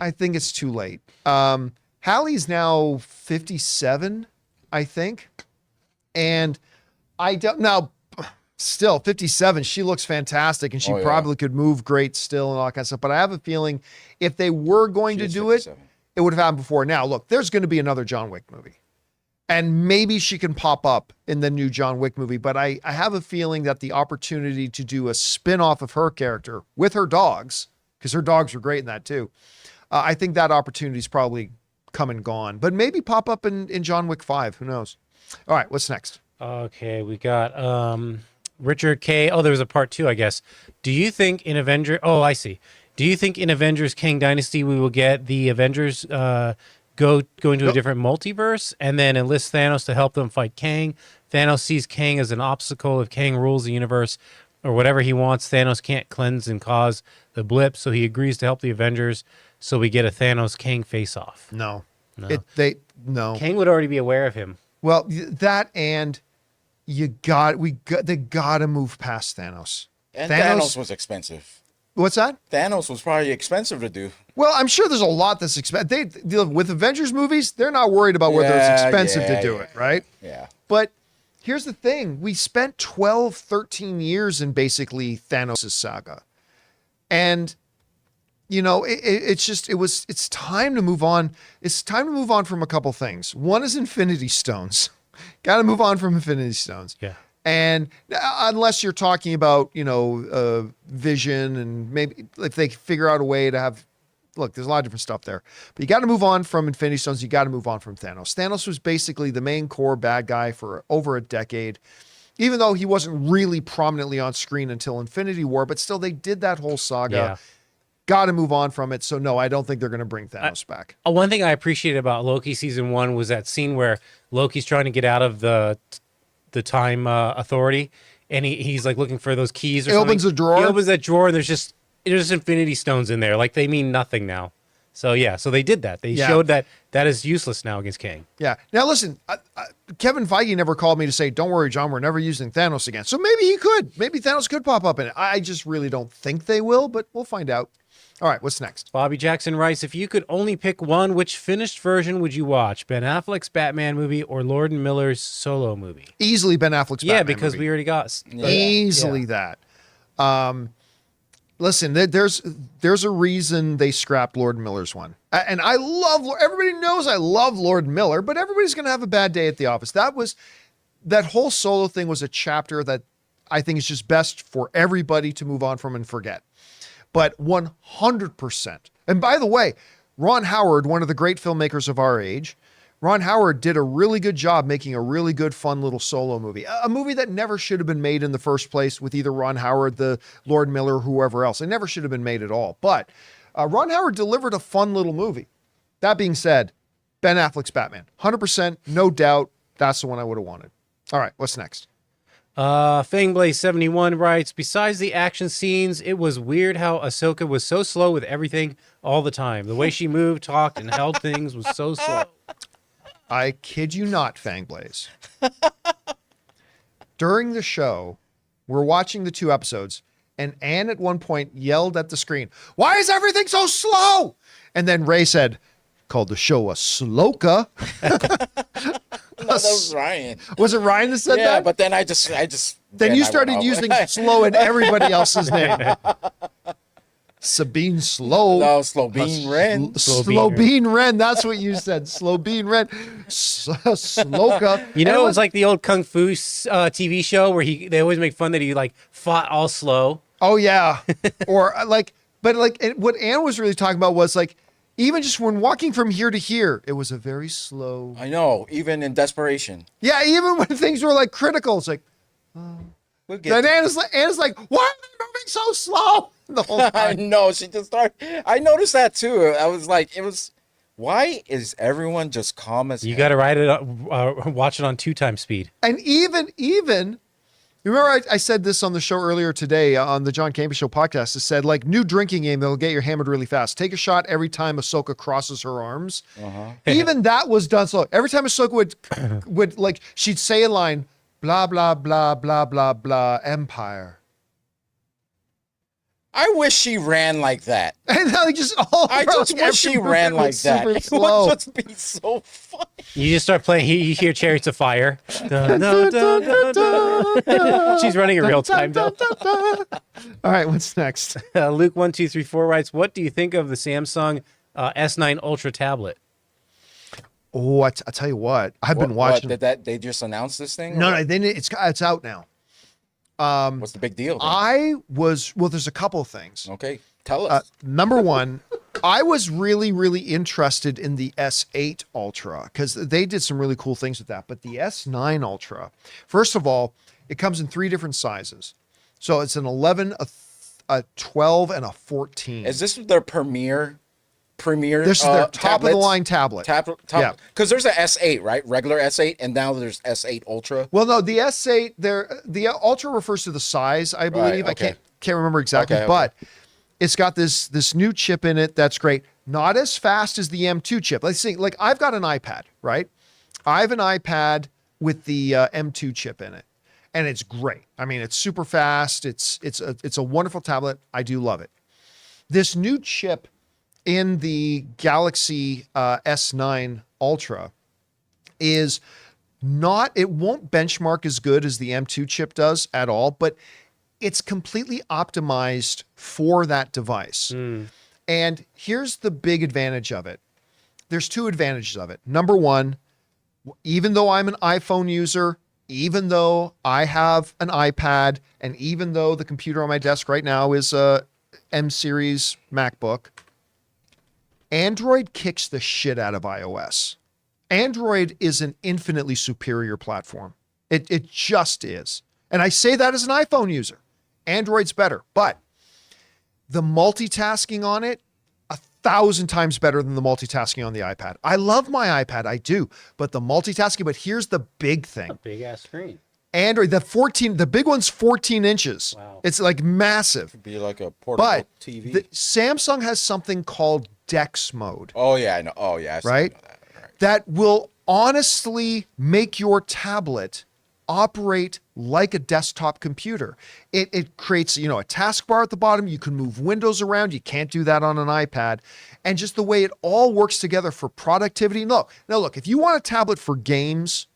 I think it's too late. Halle's now 57, I think. And I don't now still 57. She looks fantastic and she probably could move great still and all that kind of stuff. But I have a feeling if they were going to do 57. It would have happened before. Now, look, there's going to be another John Wick movie. And maybe she can pop up in the new John Wick movie. But I have a feeling that the opportunity to do a spin-off of her character with her dogs, because her dogs were great in that too, I think that opportunity is probably come and gone. But maybe pop up in John Wick 5. Who knows? All right, what's next? Okay, we got Richard K. Oh, there was a part 2, I guess. Do you think in Avengers... Oh, I see. Do you think in Avengers Kang Dynasty we will get the Avengers go into a different multiverse and then enlist Thanos to help them fight Kang? Thanos sees Kang as an obstacle. If Kang rules the universe or whatever he wants, Thanos can't cleanse and cause the blip, so he agrees to help the Avengers, so we get a Thanos-Kang face-off. No. No. No. Kang would already be aware of him. Well, that and they got to move past Thanos. And Thanos was expensive. What's that? Thanos was probably expensive to do. Well, I'm sure there's a lot that's expensive. With Avengers movies, they're not worried about whether it's expensive to do it, right? Yeah. But here's the thing. We spent 12, 13 years in basically Thanos' saga. And, you know, it's time to move on. It's time to move on from a couple things. One is Infinity Stones. Got to move on from Infinity Stones. Yeah. And unless you're talking about, Vision and maybe if they figure out a way to have, look, there's a lot of different stuff there. But you got to move on from Infinity Stones. You got to move on from Thanos. Thanos was basically the main core bad guy for over a decade, even though he wasn't really prominently on screen until Infinity War. But still, they did that whole saga. Yeah. Got to move on from it. So, no, I don't think they're going to bring Thanos back. One thing I appreciated about Loki season 1 was that scene where Loki's trying to get out of the time authority, and he's like looking for those keys or something. Opens a drawer. He opens that drawer, and there's just Infinity Stones in there. Like, they mean nothing now. So, yeah, so they did that. They showed that is useless now against Kang. Yeah. Now, listen, Kevin Feige never called me to say, don't worry, John, we're never using Thanos again. So maybe he could. Maybe Thanos could pop up in it. I just really don't think they will, but we'll find out. All right, what's next? Bobby Jackson writes, if you could only pick one, which finished version would you watch? Ben Affleck's Batman movie or Lord and Miller's solo movie? Easily Ben Affleck's Batman because movie. we already got... Easily that. Listen, there's a reason they scrapped Lord and Miller's one. And everybody knows I love Lord Miller, but everybody's going to have a bad day at the office. That whole solo thing was a chapter that I think is just best for everybody to move on from and forget. But 100%. And by the way, Ron Howard, one of the great filmmakers of our age, Ron Howard did a really good job making a really good, fun little solo movie. A movie that never should have been made in the first place with either Ron Howard, the Lord Miller, or whoever else. It never should have been made at all. But Ron Howard delivered a fun little movie. That being said, Ben Affleck's Batman. 100%, no doubt. That's the one I would have wanted. All right, what's next? Fangblaze71 writes, besides the action scenes, it was weird how Ahsoka was so slow with everything all the time. The way she moved, talked, and held things was so slow. I kid you not, Fangblaze. During the show, we're watching the 2 episodes, and Anne at one point yelled at the screen, "Why is everything so slow?" And then Ray said, called the show a Sloka. No, that was Ryan. Was it Ryan that said that? Yeah, but then I just. Then you started using slow in everybody else's name. Sabine Slow. No, Slow Bean Ren. Slow Bean Ren. That's what you said. Slow Bean Ren. Sloka. You know, it's like the old Kung Fu TV show where they always make fun that he like fought all slow. Oh yeah. Or what Ann was really talking about was like, even just when walking from here to here, it was a very slow. I know, even in desperation. Yeah, even when things were like critical, it's like. We'll get Then Anna's like, why are they moving so slow? The whole I time. know. She just started. I noticed that too. I was like, why is everyone just calm as You hell? got to ride it, watch it on 2x speed. And even, you remember I said this on the show earlier today on the John Campea Show podcast. It said, like, new drinking game that'll get you hammered really fast. Take a shot every time Ahsoka crosses her arms. Even that was done slow. Every time Ahsoka would like, she'd say a line, blah, blah, blah, blah, blah, blah, Empire. I wish she ran like that. And like just all I just wish she ran like that. It Slow. would just be so fun. You just start playing, you hear Chariots of Fire. Dun, dun, dun, dun, dun. She's running in real time, though. All right, what's next? Luke1234 writes, what do you think of the Samsung S9 Ultra tablet? Oh, I tell you what, I've been watching. They just announced this thing? No, then it's out now. What's the big deal? There's a couple of things. Okay, tell us. Number one, I was really, really interested in the S8 Ultra because they did some really cool things with that. But the S9 Ultra, first of all, it comes in 3 different sizes. So it's an 11, a 12, and a 14. Is this their premier? This is their top of the line tablet. Yeah, because there's a S8, right? Regular S8, and now there's S8 Ultra. Well, no, the S8, the Ultra refers to the size, I believe. Right, okay. I can't remember exactly, Okay. but it's got this new chip in it that's great. Not as fast as the M2 chip. Let's see, like I've got an iPad, right? I have an iPad with the M2 chip in it, and it's great. I mean, it's super fast. It's a wonderful tablet. I do love it. This new chip in the Galaxy S9 Ultra is not, it won't benchmark as good as the M2 chip does at all, but it's completely optimized for that device. And here's the big advantage of it. There's 2 advantages of it. Number one, even though I'm an iPhone user, even though I have an iPad, and even though the computer on my desk right now is a M series MacBook, Android kicks the shit out of iOS. Android is an infinitely superior platform. It just is. And I say that as an iPhone user. Android's better, but the multitasking on it, 1,000 times better than the multitasking on the iPad. I love my iPad, I do, but the multitasking, but here's the big thing. Big ass screen. Android, the big one's 14 inches. Wow. It's like massive. It'd be like a portable But TV. Samsung has something called DeX mode. Oh yeah, I know. Oh yeah, I've seen Right? that. Right. That will honestly make your tablet operate like a desktop computer. It creates, a taskbar at the bottom. You can move windows around. You can't do that on an iPad. And just the way it all works together for productivity. Now look, if you want a tablet for games,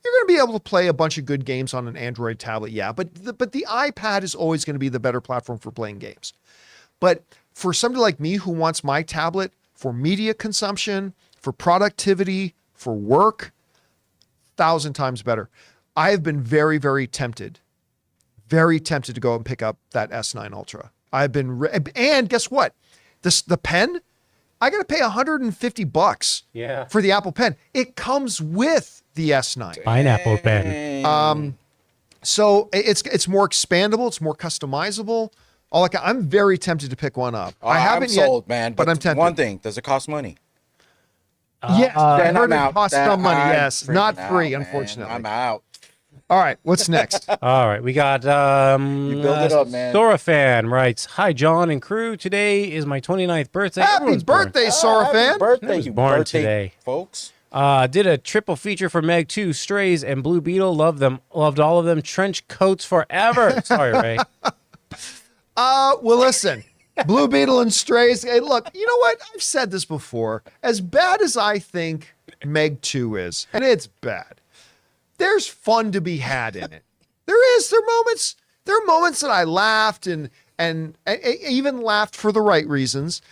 you're going to be able to play a bunch of good games on an Android tablet. Yeah, but the iPad is always going to be the better platform for playing games. But for somebody like me who wants my tablet for media consumption, for productivity, for work, 1,000 times better. I have been very, very tempted to go and pick up that S9 Ultra. I've been, and guess what? The pen, I got to pay $150 for the Apple Pen. It comes with the S9. Pineapple pen. So it's more expandable. It's more customizable. I'm very tempted to pick one up. I haven't sold, yet, man. but I'm tempted. One thing, does it cost money? Yes, I Then heard I'm it out. costs some money. I'm Yes, not freaking free, out, man. unfortunately. I'm out. All right, what's next? All right, we got You build it up, man. Sora fan writes, "Hi John and crew. Today is my 29th birthday. Happy Everyone's born. birthday, Sora Happy fan! birthday, I was you born birthday today. folks. Did a triple feature for Meg 2, Strays and Blue Beetle. Loved all of them. Trench coats forever." Sorry, Ray. Well, listen, Blue Beetle and Strays. Hey, look, you know what? I've said this before. As bad as I think Meg 2 is, and it's bad, there's fun to be had in it. There are moments that I laughed and and I even laughed for the right reasons.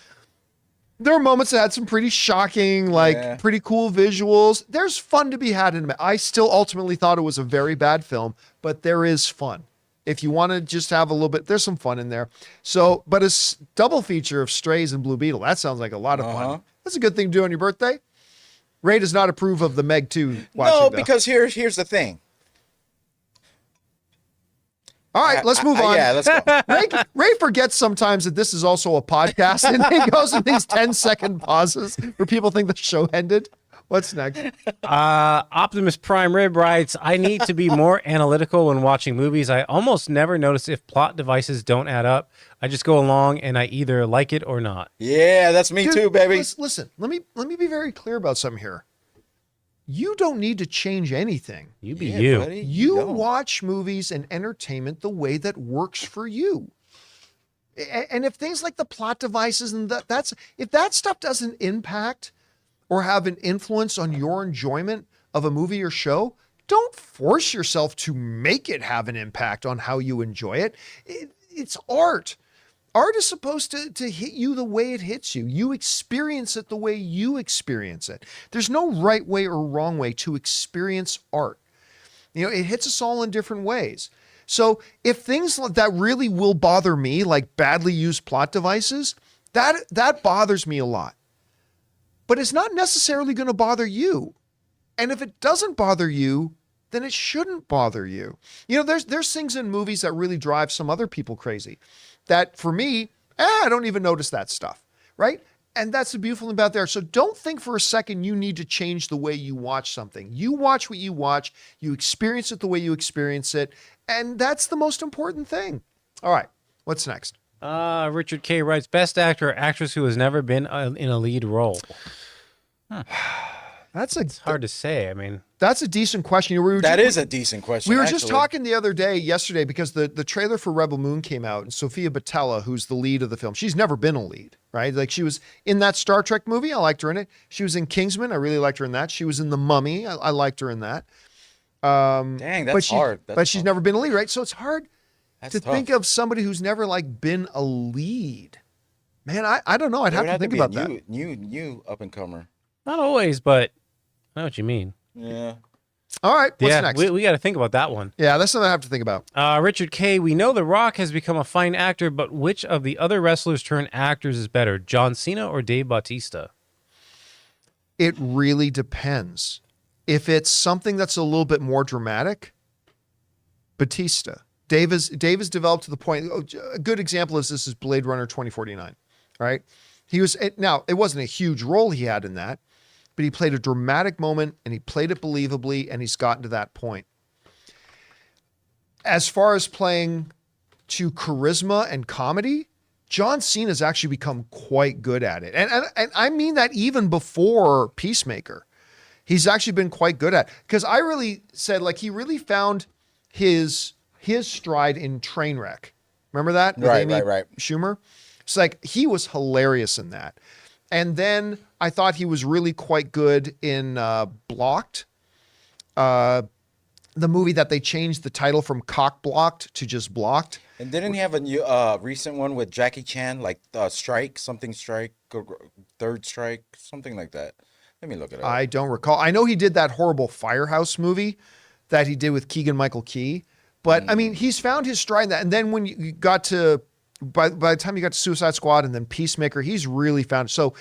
There are moments that had some pretty shocking, like pretty cool visuals. There's fun to be had in it. I still ultimately thought it was a very bad film, but there is fun. If you want to just have a little bit, there's some fun in there. So, but a double feature of Strays and Blue Beetle, that sounds like a lot of fun. That's a good thing to do on your birthday. Ray does not approve of the Meg 2 watching. No, though. because here's the thing. All right, let's move on. Yeah, let's go. Ray forgets sometimes that this is also a podcast, and he goes in these 10-second pauses where people think the show ended. What's next? Optimus Prime Rib writes, I need to be more analytical when watching movies. I almost never notice if plot devices don't add up. I just go along and I either like it or not. Yeah, that's me too, baby. Listen, let me be very clear about something here. You don't need to change anything. You be you. Buddy, You don't. watch movies and entertainment the way that works for you. And if things like the plot devices and if that stuff doesn't impact or have an influence on your enjoyment of a movie or show, don't force yourself to make it have an impact on how you enjoy it. It's art. Art is supposed to hit you the way it hits you. You experience it the way you experience it. There's no right way or wrong way to experience art. You know, it hits us all in different ways. So if things that really will bother me, like badly used plot devices, that bothers me a lot. But it's not necessarily going to bother you. And if it doesn't bother you, then it shouldn't bother you. You know, there's things in movies that really drive some other people crazy. That for me, I don't even notice that stuff, right? And that's the beautiful thing about there. So don't think for a second you need to change the way you watch something. You watch what you watch, you experience it the way you experience it, and that's the most important thing. All right, what's next? Richard K. writes, best actor or actress who has never been in a lead role. It's hard to say. I mean, that's a decent question. That is a decent question. We were just talking the other day, yesterday, because the trailer for Rebel Moon came out, and Sofia Boutella, who's the lead of the film, she's never been a lead, right? Like she was in that Star Trek movie, I liked her in it. She was in Kingsman, I really liked her in that. She was in The Mummy, I liked her in that. Dang, that's hard. But she's never been a lead, right? So it's hard to think of somebody who's never like been a lead. Man, I don't know. I'd have to think about that. New up and comer. Not always, but I know what you mean. Yeah. All right, what's next? We got to think about that one. Yeah, that's something I have to think about. Richard K., we know The Rock has become a fine actor, but which of the other wrestlers turned actors is better, John Cena or Dave Bautista? It really depends. If it's something that's a little bit more dramatic, Batista. Dave has developed to the point. A good example is this is Blade Runner 2049, right? Now, it wasn't a huge role he had in that, but he played a dramatic moment and he played it believably, and he's gotten to that point. As far as playing to charisma and comedy, John Cena's actually become quite good at it. And I mean that even before Peacemaker. He's actually been quite good at it. Because I really said, like, he really found his stride in Trainwreck. Remember that? With Amy Schumer? It's like, he was hilarious in that. And then I thought he was really quite good in Blocked. The movie that they changed the title from Cock Blocked to just Blocked. And didn't he have a new recent one with Jackie Chan, like Strike, Third Strike, something like that? Let me look it up. I don't recall. I know he did that horrible Firehouse movie that he did with Keegan-Michael Key. But, I mean, he's found his stride in that. And then when you got to, by the time you got to Suicide Squad and then Peacemaker, he's really found. So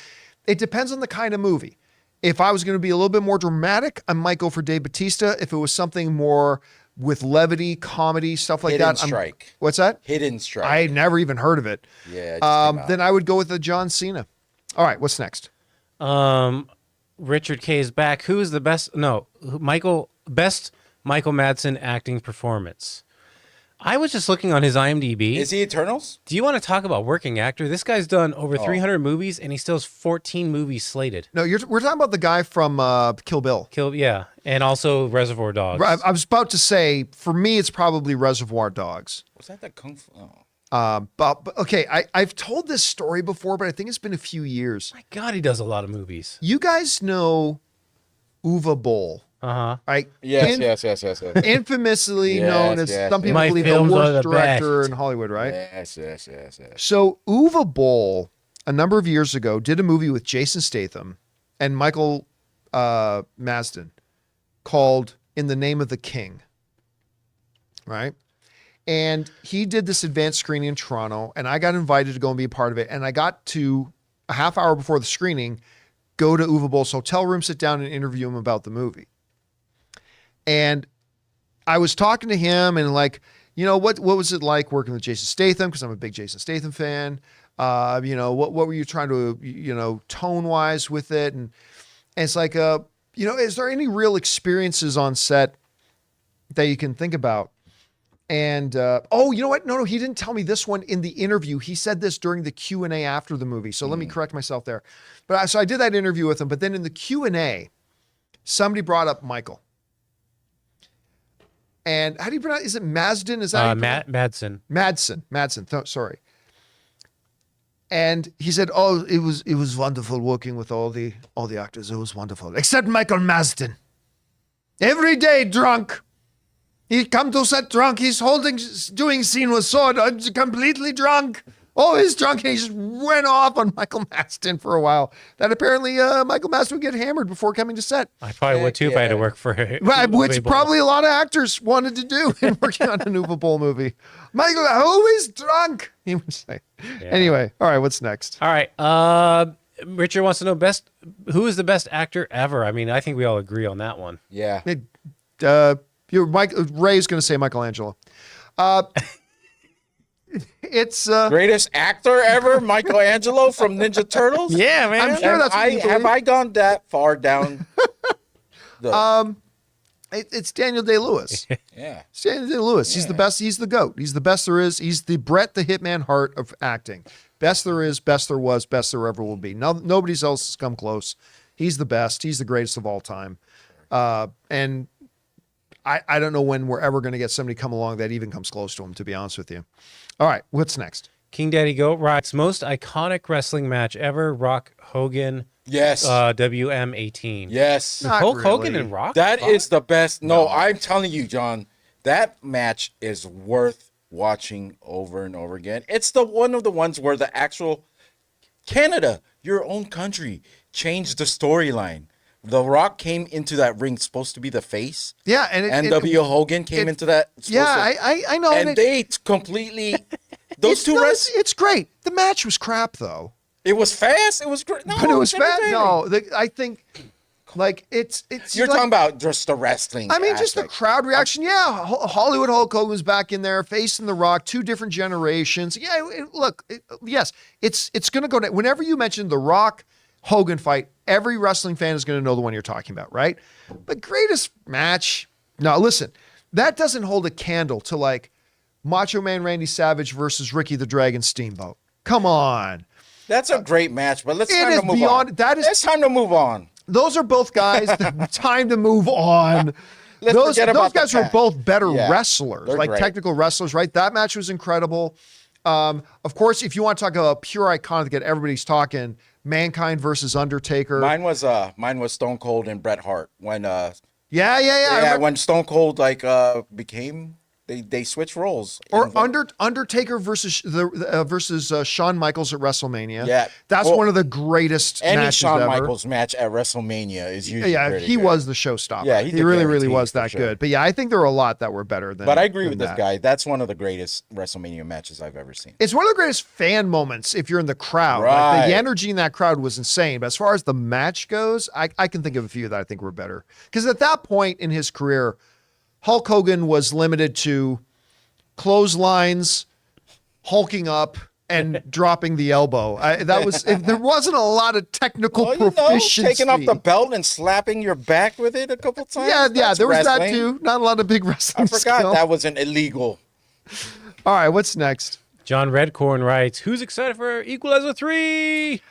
it depends on the kind of movie. If I was going to be a little bit more dramatic, I might go for Dave Bautista. If it was something more with levity, comedy, stuff like Hidden that. Strike. What's that? Hidden Strike. I never even heard of it. Yeah. It just came out. Then I would go with the John Cena. All right, what's next? Richard K. is back. Who is the best? No, best Michael Madsen acting performance. I was just looking on his IMDb. Is he Eternals? Do you want to talk about working actor? This guy's done over 300 movies, and he still has 14 movies slated. No, we're talking about the guy from Kill Bill. Yeah, and also Reservoir Dogs. I was about to say, for me, it's probably Reservoir Dogs. Was that Kung Fu? Oh. But okay, I've told this story before, but I think it's been a few years. My God, he does a lot of movies. You guys know Uwe Boll, Right? Yes. Infamously Yes, known as yes, some people My believe the films are worst the director best. in Hollywood, right? Yes. So Uwe Boll, a number of years ago, did a movie with Jason Statham and Michael Masden called In the Name of the King, right? And he did this advanced screening in Toronto, and I got invited to go and be a part of it. And I got to a half hour before the screening, go to Uwe Boll's hotel room, sit down and interview him about the movie. And I was talking to him and like, what was it like working with Jason Statham? Because I'm a big Jason Statham fan. What were you trying to, tone wise with it? And it's like, is there any real experiences on set that you can think about? And, you know what? No, he didn't tell me this one in the interview. He said this during the Q&A after the movie. So let me correct myself there. But so I did that interview with him, but then in the Q&A, somebody brought up Michael. And how do you pronounce? Is it Masden? Is that Madsen? Madsen. Sorry. And he said, "Oh, it was wonderful working with all the actors. It was wonderful, except Michael Masden. Every day drunk. He come to set drunk. He's doing scene with sword, completely drunk." Always drunk, and he just went off on Michael Masden for a while. That apparently Michael Masden would get hammered before coming to set. I probably would too if I had to work for it. Which probably a lot of actors wanted to do in working on an Uwe Boll movie. Michael, always drunk, he would say. Yeah. Anyway, all right, what's next? All right. Richard wants to know who is the best actor ever? I mean, I think we all agree on that one. Yeah. Ray's going to say Michelangelo. It's greatest actor ever, Michelangelo from Ninja Turtles. Yeah, man. I'm sure that's what you have I gone that far down? It's Daniel Day-Lewis. Yeah, it's Daniel Day-Lewis. He's the best. He's the GOAT. He's the best there is. He's the Bret the Hitman Hart of acting. Best there is, best there was, best there ever will be. Nobody else has come close. He's the best. He's the greatest of all time. And I don't know when we're ever going to get somebody come along that even comes close to him, to be honest with you. All right, what's next? King Daddy Goat writes, most iconic wrestling match ever, Rock Hogan. Yes. WM18. Yes. Hulk really. Hogan and Rock? That is the best. No, I'm telling you, John, that match is worth watching over and over again. It's one of the ones where the actual Canada, your own country, changed the storyline. The Rock came into that ring supposed to be the face. Yeah, and Hogan came into that. I know. And they completely those two wrestlers. It's great. The match was crap though. It was fast. It was great. No, but it was fast. entertaining. No, I think like it's. You're like, talking about just the wrestling. I mean, just the aspect. crowd reaction. Yeah, Hollywood Hulk Hogan was back in there facing The Rock. Two different generations. Yeah, yes, it's going to go down. Whenever you mention The Rock Hogan fight, every wrestling fan is going to know the one you're talking about, right? But greatest match. No, listen, that doesn't hold a candle to like Macho Man Randy Savage versus Ricky the Dragon Steamboat. Come on. That's a great match, but it's It time is to move beyond- on. that is- It's time to move on. Those are both guys. Time to move on. Those forget about the guys were past. both better Yeah, wrestlers, they're like great. technical wrestlers, right? That match was incredible. Of course, if you want to talk about pure iconic that everybody's talking, Mankind versus Undertaker. Mine was Stone Cold and Bret Hart when Yeah. when Stone Cold became they switched roles. Or Undertaker versus Shawn Michaels at WrestleMania. Yeah. That's Well, one of the greatest Any matches Shawn ever. Michaels match at WrestleMania is usually Yeah, pretty he good. was the showstopper. Yeah, he he's a really guarantee was for that sure. good. But yeah, I think there were a lot that were better than. But I agree with than this that. guy. That's one of the greatest WrestleMania matches I've ever seen. It's one of the greatest fan moments if you're in the crowd. Like Right. the energy in that crowd was insane. But as far as the match goes, I can think of a few that I think were better. Because at that point in his career, Hulk Hogan was limited to clotheslines, hulking up, and dropping the elbow. There wasn't a lot of technical proficiency. taking off the belt and slapping your back with it a couple times. Yeah, That's there was that wrestling. too. Not a lot of big wrestling I forgot skill. that wasn't illegal. All right, what's next? John Redcorn writes, who's excited for Equalizer 3?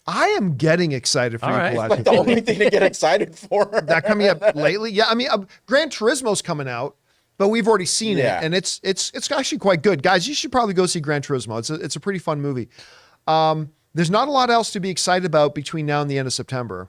I am getting excited for All right. Equalizer. Like the only thing to get excited for. That coming up lately. Yeah, I mean, Gran Turismo's coming out, but we've already seen Yeah. it, and it's actually quite good. Guys, you should probably go see Gran Turismo. It's a pretty fun movie. There's not a lot else to be excited about between now and the end of September,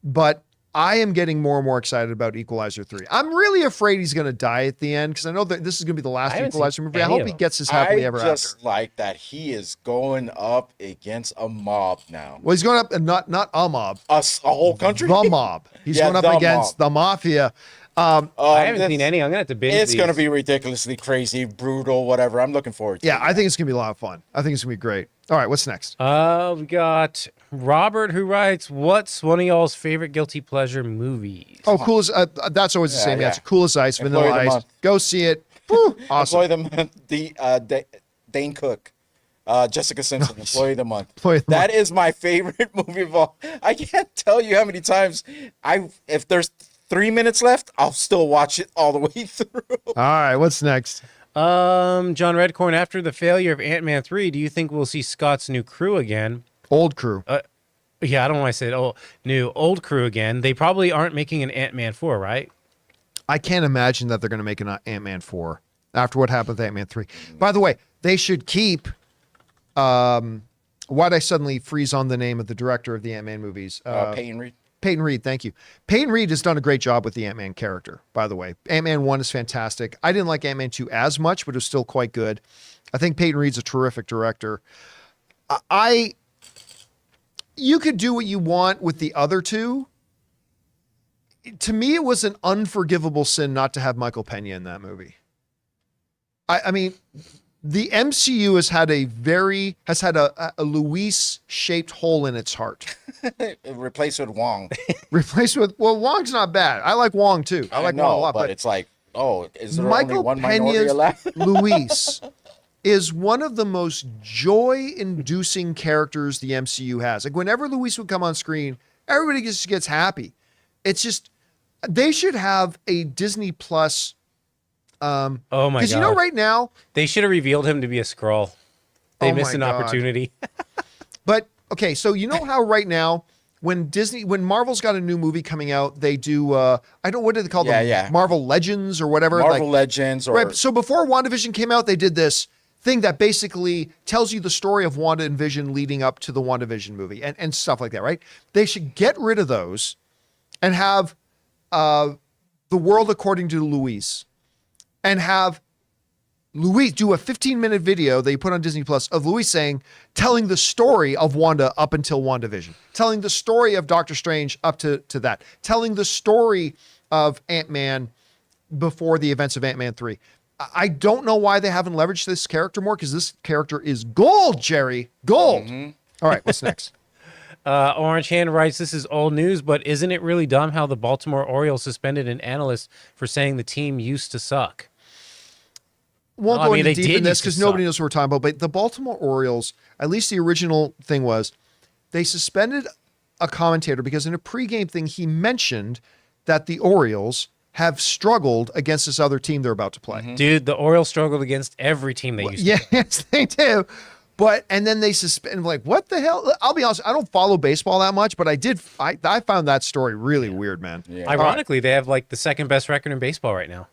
but I am getting more and more excited about Equalizer 3. I'm really afraid he's going to die at the end because I know that this is going to be the last haven't Equalizer seen movie. I any hope of he them. gets his happily I ever just after. like that he is going up against a mob now. Well, he's going up, and not a mob, A whole country? the mob. He's Yeah, going up the against mob. the mafia. I haven't this- seen any. I'm gonna have to binge It's going to these. be ridiculously crazy, brutal, whatever. I'm looking forward to Yeah, it. I think it's going to be a lot of fun. I think it's going to be great. All right, what's next? We got Robert who writes, "What's one of y'all's favorite guilty pleasure movies?" Oh, cool as that's always the Yeah, same yeah. answer. Cool as ice, Employee Vanilla of the Ice. month. Go see it. Woo, awesome. Employee of the month, Dane Cook. Jessica Simpson, Employee of the Month. Employee of the That is my favorite movie of all. I can't tell you how many times if there's 3 minutes left, I'll still watch it all the way through. All right, what's next? John Redcorn, after the failure of Ant-Man 3, do you think we'll see Scott's new crew again? Old crew. Yeah, I don't know why I said old crew again. They probably aren't making an Ant-Man 4, right? I can't imagine that they're going to make an Ant-Man 4 after what happened with Ant-Man 3. By the way, they should keep. Why'd I suddenly freeze on the name of the director of the Ant-Man movies? Peyton Reed. Peyton Reed, thank you. Peyton Reed has done a great job with the Ant-Man character, by the way. Ant-Man 1 is fantastic. I didn't like Ant-Man 2 as much, but it was still quite good. I think Peyton Reed's a terrific director. You could do what you want with the other two. To me, it was an unforgivable sin not to have Michael Pena in that movie. I mean, the MCU has had a Luis-shaped hole in its heart. Replaced with Wong. Replaced with, well, Wong's not bad. I like Wong too. I like know, Wong a lot, but but it's like, oh, is there Michael only one minority Pena's left? Luis is one of the most joy-inducing characters the MCU has. Like whenever Luis would come on screen, everybody just gets happy. It's just they should have a Disney Plus. Oh my god! Because you know, right now, They should have revealed him to be a Skrull. They Oh missed my an God. opportunity. but okay, so you know how right now when Marvel's got a new movie coming out, they do what do they call them? Yeah. Marvel Legends or whatever. Marvel Legends, or Right. So before WandaVision came out, they did this thing that basically tells you the story of Wanda and Vision leading up to the WandaVision movie and stuff like that, right? They should get rid of those and have The World According to Luis and have Luis do a 15-minute video that you put on Disney Plus of Luis telling the story of Wanda up until WandaVision, telling the story of Doctor Strange up to that, telling the story of Ant-Man before the events of Ant-Man 3. I don't know why they haven't leveraged this character more because this character is gold, Jerry. Gold. All right, what's next? Orange Hand writes, "This is old news, but isn't it really dumb how the Baltimore Orioles suspended an analyst for saying the team used to suck?" Won't Well, go I mean, into they deep did in this used to because nobody suck. knows what we're talking about. But the Baltimore Orioles, at least the original thing was, they suspended a commentator because in a pregame thing he mentioned that the Orioles have struggled against this other team they're about to play. Dude, the Orioles struggled against every team they used to. Yes, they do. But and then they suspend like what the hell? I'll be honest, I don't follow baseball that much, but I found that story really weird, man. Yeah. Ironically, they have like the second best record in baseball right now.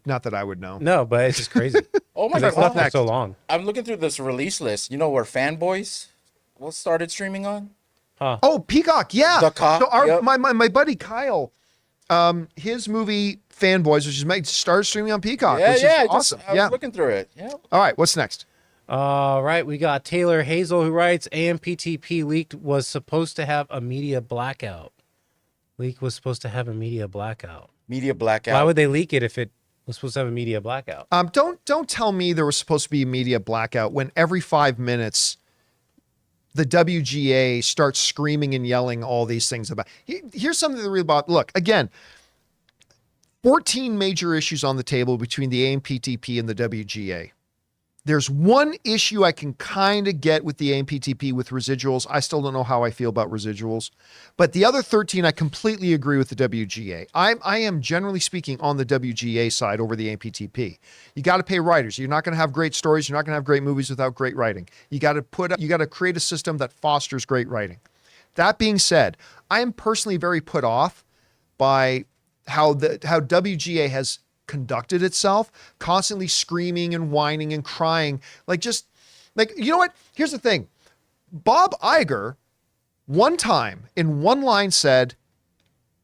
Not that I would know. No, but it's just crazy. Oh my Because God. it's not for so long. I'm looking through this release list. You know where Fanboys was started streaming on? Oh, Peacock, yeah. The Cock, So yep. my buddy Kyle, his movie Fanboys, which is made, started streaming on Peacock. Yeah, which yeah. is awesome. I was Yeah. looking through it. Yeah. All right, what's next? All right, we got Taylor Hazel who writes, AMPTP leaked was supposed to have a media blackout. Leak was supposed to have a media blackout. Media blackout. Why would they leak it if it was supposed to have a media blackout? Don't tell me there was supposed to be a media blackout when every 5 minutes the WGA starts screaming and yelling all these things about. Here's something to read about. Look, again, 14 major issues on the table between the AMPTP and the WGA. There's one issue I can kind of get with the AMPTP with residuals. I still don't know how I feel about residuals. But the other 13, I completely agree with the WGA. I am generally speaking on the WGA side over the AMPTP. You got to pay writers. You're not going to have great stories. You're not going to have great movies without great writing. You got to create a system that fosters great writing. That being said, I am personally very put off by how WGA has conducted itself, constantly screaming and whining and crying. You know what? Here's the thing. Bob Iger one time in one line said,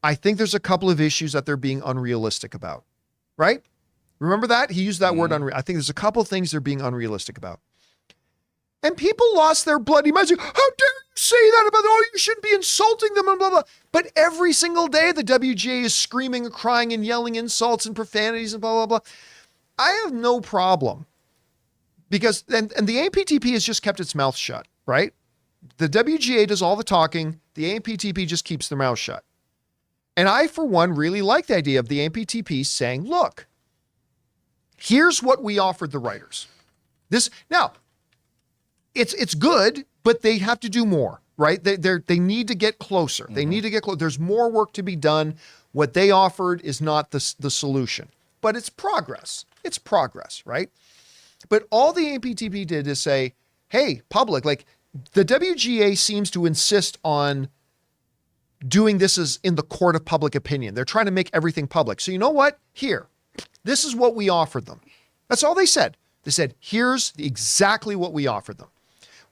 I think there's a couple of issues that they're being unrealistic about, right? Remember that? He used that word I think there's a couple of things they're being unrealistic about. And people lost their bloody minds. How dare you say that about them? Oh, you shouldn't be insulting them and blah, blah. But every single day, the WGA is screaming and crying and yelling insults and profanities and blah, blah, blah. I have no problem because, and the AMPTP has just kept its mouth shut, right? The WGA does all the talking. The AMPTP just keeps their mouth shut. And I, for one, really like the idea of the AMPTP saying, look, here's what we offered the writers. Now, it's good, but they have to do more, right? They need to get closer. Mm-hmm. They need to get closer. There's more work to be done. What they offered is not the solution, but it's progress. It's progress, right? But all the AMPTP did is say, hey, public, like the WGA seems to insist on doing this as in the court of public opinion. They're trying to make everything public. So you know what? Here, this is what we offered them. That's all they said. They said, here's exactly what we offered them.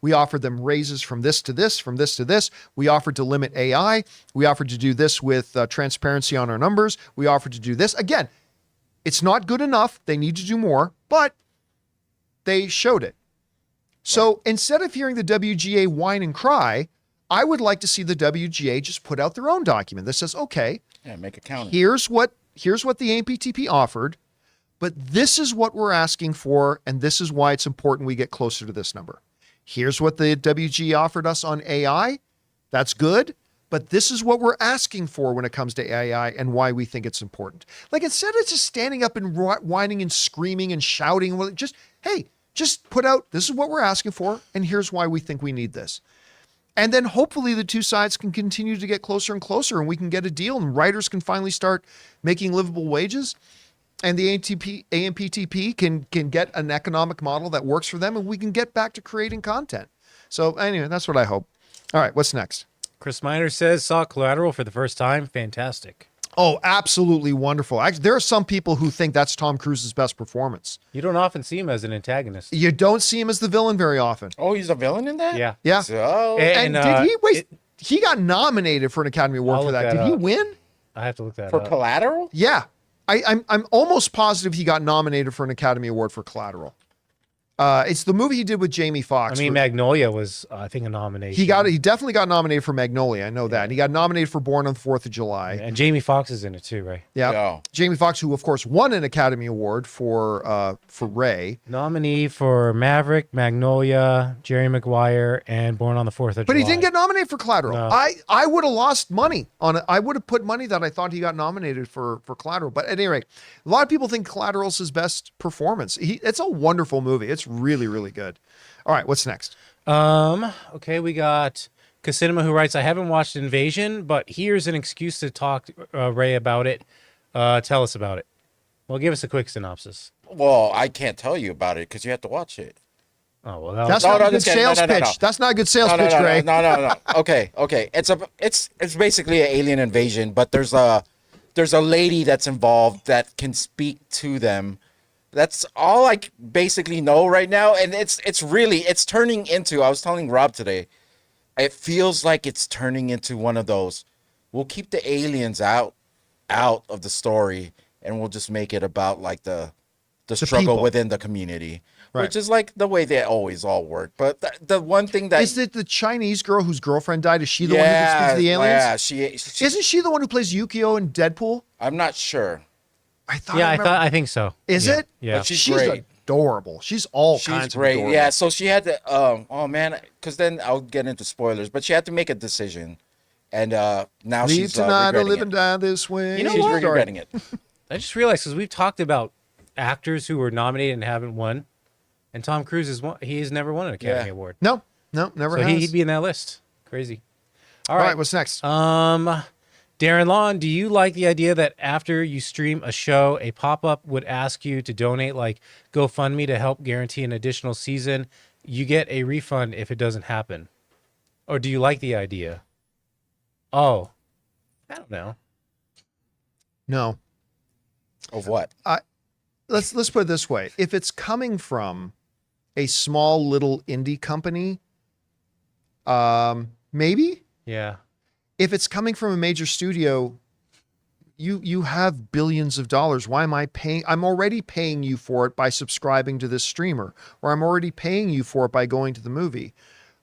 We offered them raises from this to this, from this to this. We offered to limit AI. We offered to do this with transparency on our numbers. We offered to do this. Again, it's not good enough. They need to do more, but they showed it. So instead of hearing the WGA whine and cry, I would like to see the WGA just put out their own document that says, okay, make it count. Here's what the AMPTP offered, but this is what we're asking for, and this is why it's important we get closer to this number. Here's what the WGA offered us on AI. That's good, but this is what we're asking for when it comes to AI and why we think it's important. Like instead of just standing up and whining and screaming and shouting, just put out, this is what we're asking for, and here's why we think we need this. And then hopefully the two sides can continue to get closer and closer and we can get a deal and writers can finally start making livable wages and the AMPTP can get an economic model that works for them and we can get back to creating content. So anyway, that's what I hope. All right, what's next? Chris Miner says, saw Collateral for the first time. Fantastic. Oh, absolutely wonderful. Actually, there are some people who think that's Tom Cruise's best performance. You don't often see him as an antagonist. You don't see him as the villain very often. Oh, he's a villain in that? Yeah. Yeah. So, and did he wait? He got nominated for an Academy Award for that. Did he win? I have to look that for up. Collateral? Yeah. I'm almost positive he got nominated for an Academy Award for Collateral. It's the movie he did with Jamie Foxx. I mean, Magnolia was, I think, a nomination. He definitely got nominated for Magnolia. I know that. And he got nominated for Born on the 4th of July. And Jamie Foxx is in it too, right? Yeah. Yeah. Jamie Foxx, who of course won an Academy Award for Ray. Nominee for Maverick, Magnolia, Jerry Maguire, and Born on the 4th of July. But he didn't get nominated for Collateral. No. I would have lost money on it. I would have put money that I thought he got nominated for Collateral. But at any rate, a lot of people think Collateral's his best performance. It's a wonderful movie. It's really, really good. All right, what's next? Okay, we got Casinema who writes, I haven't watched Invasion, but here's an excuse to talk to Ray about it. Tell us about it. Well, give us a quick synopsis. Well, I can't tell you about it because you have to watch it. Oh, well, That's not a good sales pitch. That's not a good sales pitch, Ray. No. Okay. It's basically an alien invasion, but there's a lady that's involved that can speak to them. That's all I basically know right now, and it's turning into. I was telling Rob today, it feels like it's turning into one of those. We'll keep the aliens out of the story, and we'll just make it about like the struggle people within the community, right. Which is like the way they always all work. But the one thing that is it the Chinese girl whose girlfriend died? Is she the one who can speak to the aliens? Yeah, she isn't she the one who plays Yukio in Deadpool? I'm not sure. I think so. Is it? Yeah. But she's great. Adorable. She's all kinds of adorable. Yeah, so she had to oh man, because then I'll get into spoilers, but she had to make a decision, and now Leave she's tonight or live regretting and die this way. You know She's what? regretting it. I just realized, because we've talked about actors who were nominated and haven't won, and Tom Cruise has never won an Academy Award. No, never So has. he'd be in that list. Crazy. All right, what's next? Darren Lawn, do you like the idea that after you stream a show, a pop-up would ask you to donate, like GoFundMe, to help guarantee an additional season? You get a refund if it doesn't happen. Or do you like the idea? Oh, I don't know. No. Of what? Let's put it this way. If it's coming from a small little indie company, maybe. Yeah. If it's coming from a major studio, you have billions of dollars. Why am I paying? I'm already paying you for it by subscribing to this streamer, or I'm already paying you for it by going to the movie.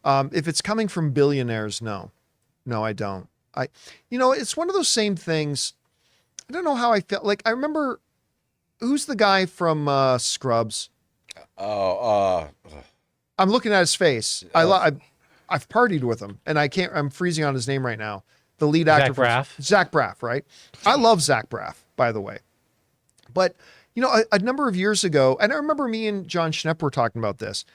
If it's coming from billionaires, no, I don't. It's one of those same things. I don't know how I felt. Like, I remember, who's the guy from Scrubs? I'm looking at his face. I've partied with him, and I'm freezing on his name right now. The lead actor, Zach Braff, right? I love Zach Braff, by the way. But, a number of years ago, and I remember me and John Schnepp were talking about this.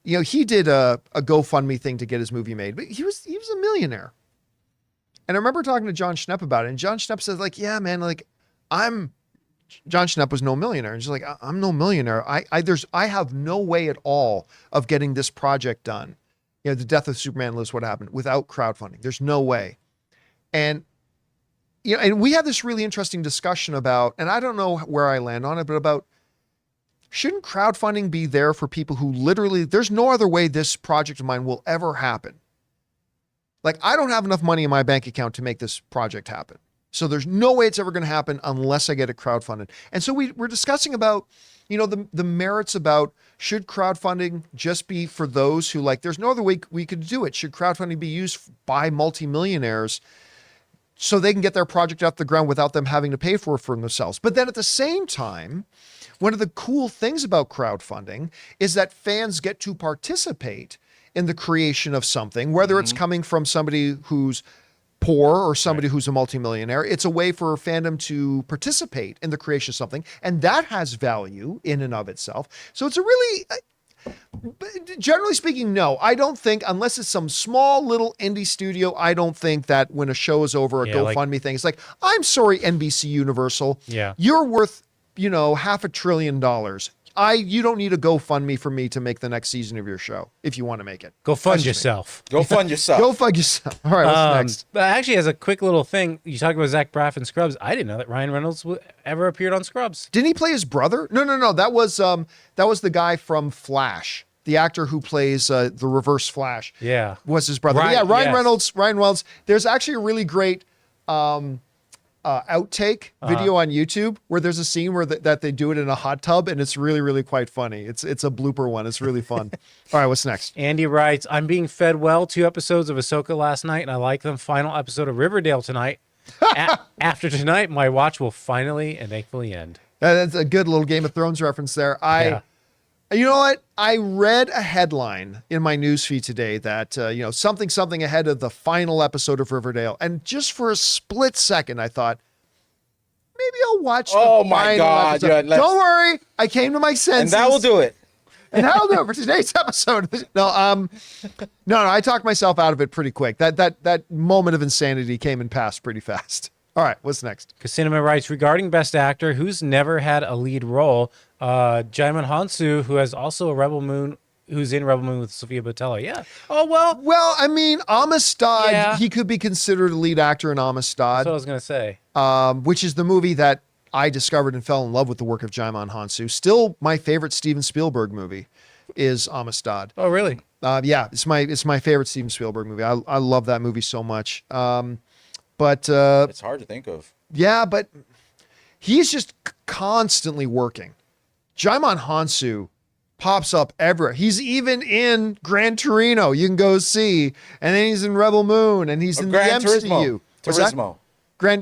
He did a GoFundMe thing to get his movie made, but he was a millionaire. And I remember talking to John Schnepp about it, and John Schnepp said, like, yeah, man, like, John Schnepp was no millionaire. And she's like, I'm no millionaire. I have no way at all of getting this project done. The death of Superman Lives, what happened, without crowdfunding. There's no way. And, and we had this really interesting discussion about, and I don't know where I land on it, but about, shouldn't crowdfunding be there for people who literally, there's no other way this project of mine will ever happen. Like, I don't have enough money in my bank account to make this project happen. So there's no way it's ever going to happen unless I get it crowdfunded. And so we're discussing about, the merits about, should crowdfunding just be for those who, like, there's no other way we could do it. Should crowdfunding be used by multimillionaires so they can get their project off the ground without them having to pay for it for themselves? But then at the same time, one of the cool things about crowdfunding is that fans get to participate in the creation of something, whether it's coming from somebody who's poor or somebody who's a multimillionaire. It's a way for fandom to participate in the creation of something, and that has value in and of itself. So it's a really, generally speaking, no, I don't think, unless it's some small little indie studio, I don't think that when a show is over, a GoFundMe thing, it's like, I'm sorry, NBC Universal, you're worth, $500 billion. You don't need a GoFundMe for me to make the next season of your show if you want to make it. Go fund yourself. Go fund yourself. Go fund yourself. All right, what's next? But actually, as a quick little thing, you talk about Zach Braff and Scrubs. I didn't know that Ryan Reynolds ever appeared on Scrubs. Didn't he play his brother? No. That was the guy from Flash. The actor who plays the Reverse Flash. Yeah. Was his brother. Ryan Reynolds. There's actually a really great outtake video on YouTube where there's a scene where that they do it in a hot tub, and it's really, really quite funny. It's a blooper one. It's really fun. All right, what's next? Andy writes, I'm being fed well 2 episodes of Ahsoka last night, and I like them. Final episode of Riverdale tonight. After tonight, my watch will finally and thankfully end. That's a good little Game of Thrones reference there. You know what? I read a headline in my newsfeed today that, something ahead of the final episode of Riverdale. And just for a split second, I thought, maybe I'll watch the final episode. Yeah, don't worry. I came to my senses. And that will do it. And that'll do it for today's episode. No, I talked myself out of it pretty quick. That moment of insanity came and passed pretty fast. All right, what's next? Casinema writes, regarding Best Actor, who's never had a lead role? Jaimin Hansu, who has also who's in Rebel Moon with Sofia Boutella. Yeah. Oh, well. Well, I mean, Amistad, he could be considered a lead actor in Amistad. That's what I was going to say. Which is the movie that I discovered and fell in love with the work of Jaimin Hansu. Still my favorite Steven Spielberg movie is Amistad. Oh, really? Yeah, it's my favorite Steven Spielberg movie. I love that movie so much. But it's hard to think of. Yeah, but he's just constantly working. Jaimin Hansu pops up everywhere. He's even in Gran Torino. You can go see, and then he's in Rebel Moon, and he's in the MCU. Turismo.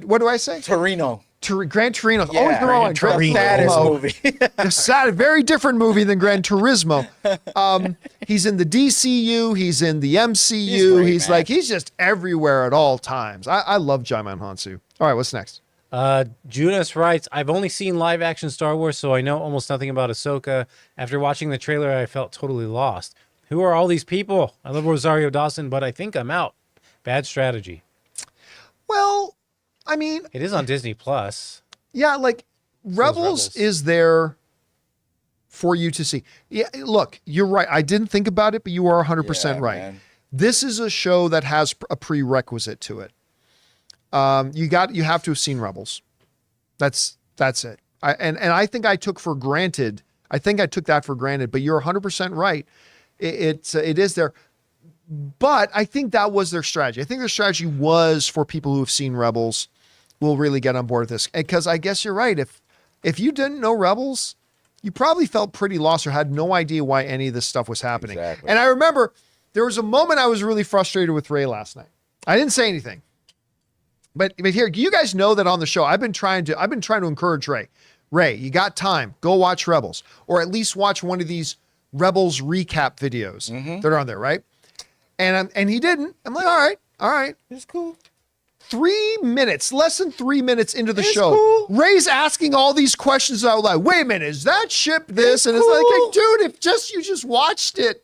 What do I say? Torino. Gran Torino. Always the wrong one. Saddest movie. A sad, very different movie than Gran Turismo. He's in the DCU. He's in the MCU. He's just everywhere at all times. I love Jaimin Hansu. All right, what's next? Junas writes, I've only seen live action Star Wars, so I know almost nothing about Ahsoka. After watching the trailer, I felt totally lost. Who are all these people? I love Rosario Dawson, but I think I'm out. Bad strategy. Well, I mean, it is on Disney Plus. Yeah, like Rebels is there for you to see. Yeah, look, you're right. I didn't think about it, but you are 100% right. Man. This is a show that has a prerequisite to it. You have to have seen Rebels. That's it. I think I took for granted. I think I took that for granted, but you're 100% right. It is there. But I think that was their strategy. I think their strategy was for people who have seen Rebels will really get on board with this. Because I guess you're right. If you didn't know Rebels, you probably felt pretty lost or had no idea why any of this stuff was happening. Exactly. And I remember there was a moment I was really frustrated with Ray last night. I didn't say anything. But here, you guys know that on the show, I've been trying to encourage Ray. Ray, you got time. Go watch Rebels. Or at least watch one of these Rebels recap videos that are on there, right? And he didn't. I'm like, all right. It's cool. 3 minutes, less than 3 minutes into the show, cool. Ray's asking all these questions out loud. Wait a minute, is that ship this? And it's like, hey, dude, if you just watched it,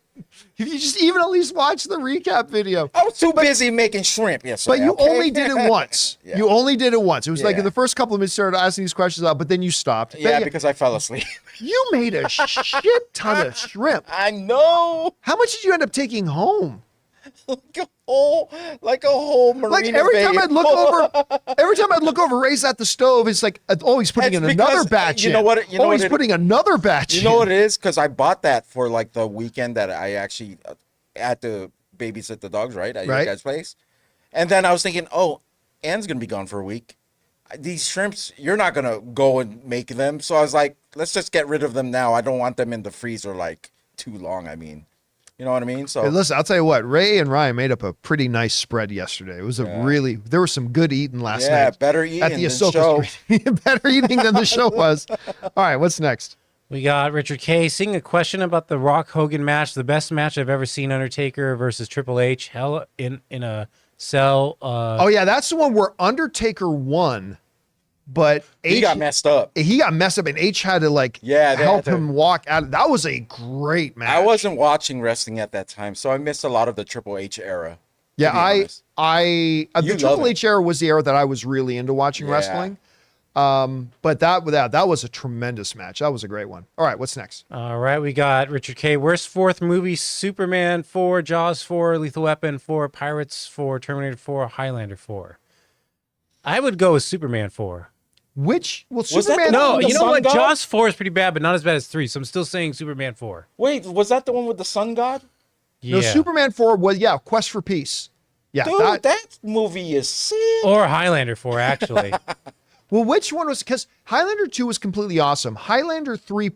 if you just even at least watch the recap video. I was too busy making shrimp yesterday. But you only did it once. Yeah. You only did it once. It was like Yeah. in the first couple of minutes, you started asking these questions out, but then you stopped. Yeah, But because I fell asleep. you made a shit ton of shrimp. I know. How much did you end up taking home? Like a whole marina. Like every time I'd look over, Ray's at the stove. It's like, oh, he's putting It's in another because, batch. you know in. what it- you know what he's it- putting another batch. You know what it is? Because I bought that for like the weekend that I actually had to babysit the dogs, right? At your guys' place. And then I was thinking, oh, Anne's going to be gone for a week. These shrimps, you're not going to go and make them. So I was like, let's just get rid of them now. I don't want them in the freezer like too long. I mean, you know what I mean? So Hey, listen, I'll tell you what. Ray and Ryan made up a pretty nice spread yesterday. It was there was some good eating last night. yeah, better eating At the than Ahsoka show. stream. Better eating than the show was. All right, what's next? We got Richard K. seeing a question about the Rock Hogan match, the best match I've ever seen, Undertaker versus Triple H. Hell in a cell. Oh yeah, that's the one where Undertaker won, but He got messed up. He got messed up, and H had to like Yeah, they help had to- him walk out. That was a great match. I wasn't watching wrestling at that time, so I missed a lot of the Triple H era. Yeah, to be honest. the You love Triple it. H era was the era that I was really into watching Yeah. wrestling. But that was a tremendous match. That was a great one. All right, what's next? All right, we got Richard K. Worst fourth movie: Superman 4, Jaws 4, Lethal Weapon 4, Pirates 4, Terminator 4, Highlander 4. I would go with Superman 4. Which that Superman? the No, one with you the know sun what? god? Jaws 4 is pretty bad, but not as bad as 3. So I'm still saying Superman 4. Wait, was that the one with the sun god? Yeah. No, Superman 4 was Quest for Peace. Yeah, Dude, that movie is sick. Or Highlander 4, actually. Well, which one was, because Highlander 2 was completely awesome. Highlander 3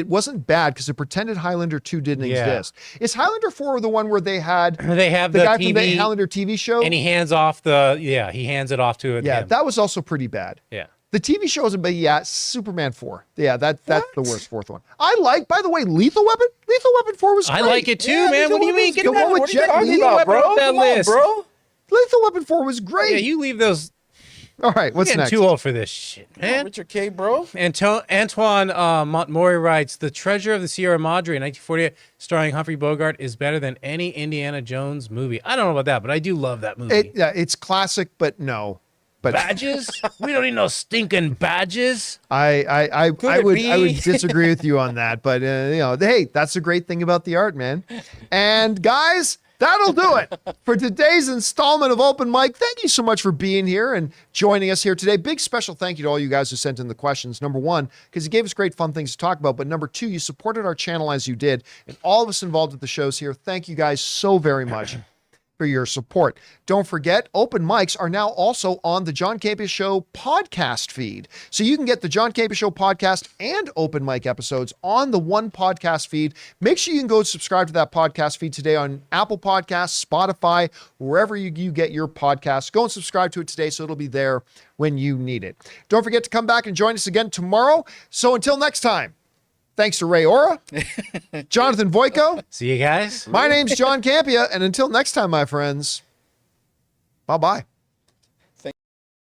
wasn't bad because it pretended Highlander 2 didn't Yeah. exist. Is Highlander 4 the one where they had They have the the guy TV, from the Highlander TV show? and he hands it off to Yeah, him. that was also pretty bad. Yeah. The TV show wasn't, but yeah, Superman 4. Yeah, that's the worst fourth one. By the way, Lethal Weapon? Lethal Weapon 4 was great. I like it too, Yeah, man. What do you mean? Lethal Get Weapon's that good. one What with are you Jet talking Li about, Weapon bro? off that Come on, list. bro. Lethal Weapon 4 was great. Yeah, you leave those. All right, what's Getting next? too old for this shit, man. Richard K, bro. Antoine Montmory writes, "The Treasure of the Sierra Madre" in 1948, starring Humphrey Bogart, is better than any Indiana Jones movie. I don't know about that, but I do love that movie. It's classic, but no. But Badges? We don't need no stinking badges. I it would be? disagree with you on that, but hey, that's the great thing about the art, man. And guys, that'll do it for today's installment of Open Mic. Thank you so much for being here and joining us here today. Big special thank you to all you guys who sent in the questions. Number one, because you gave us great fun things to talk about, but number two, you supported our channel as you did, and all of us involved with the shows here. Thank you guys so very much for your support. Don't forget, open mics are now also on the John Campea Show podcast feed. So you can get the John Campea Show podcast and open mic episodes on the one podcast feed. Make sure you can go subscribe to that podcast feed today on Apple Podcasts, Spotify, wherever you get your podcasts. Go and subscribe to it today so it'll be there when you need it. Don't forget to come back and join us again tomorrow. So until next time, thanks to Ray Ora, Jonathan Voico. See you guys. My name's John Campea, and until next time, my friends, bye-bye.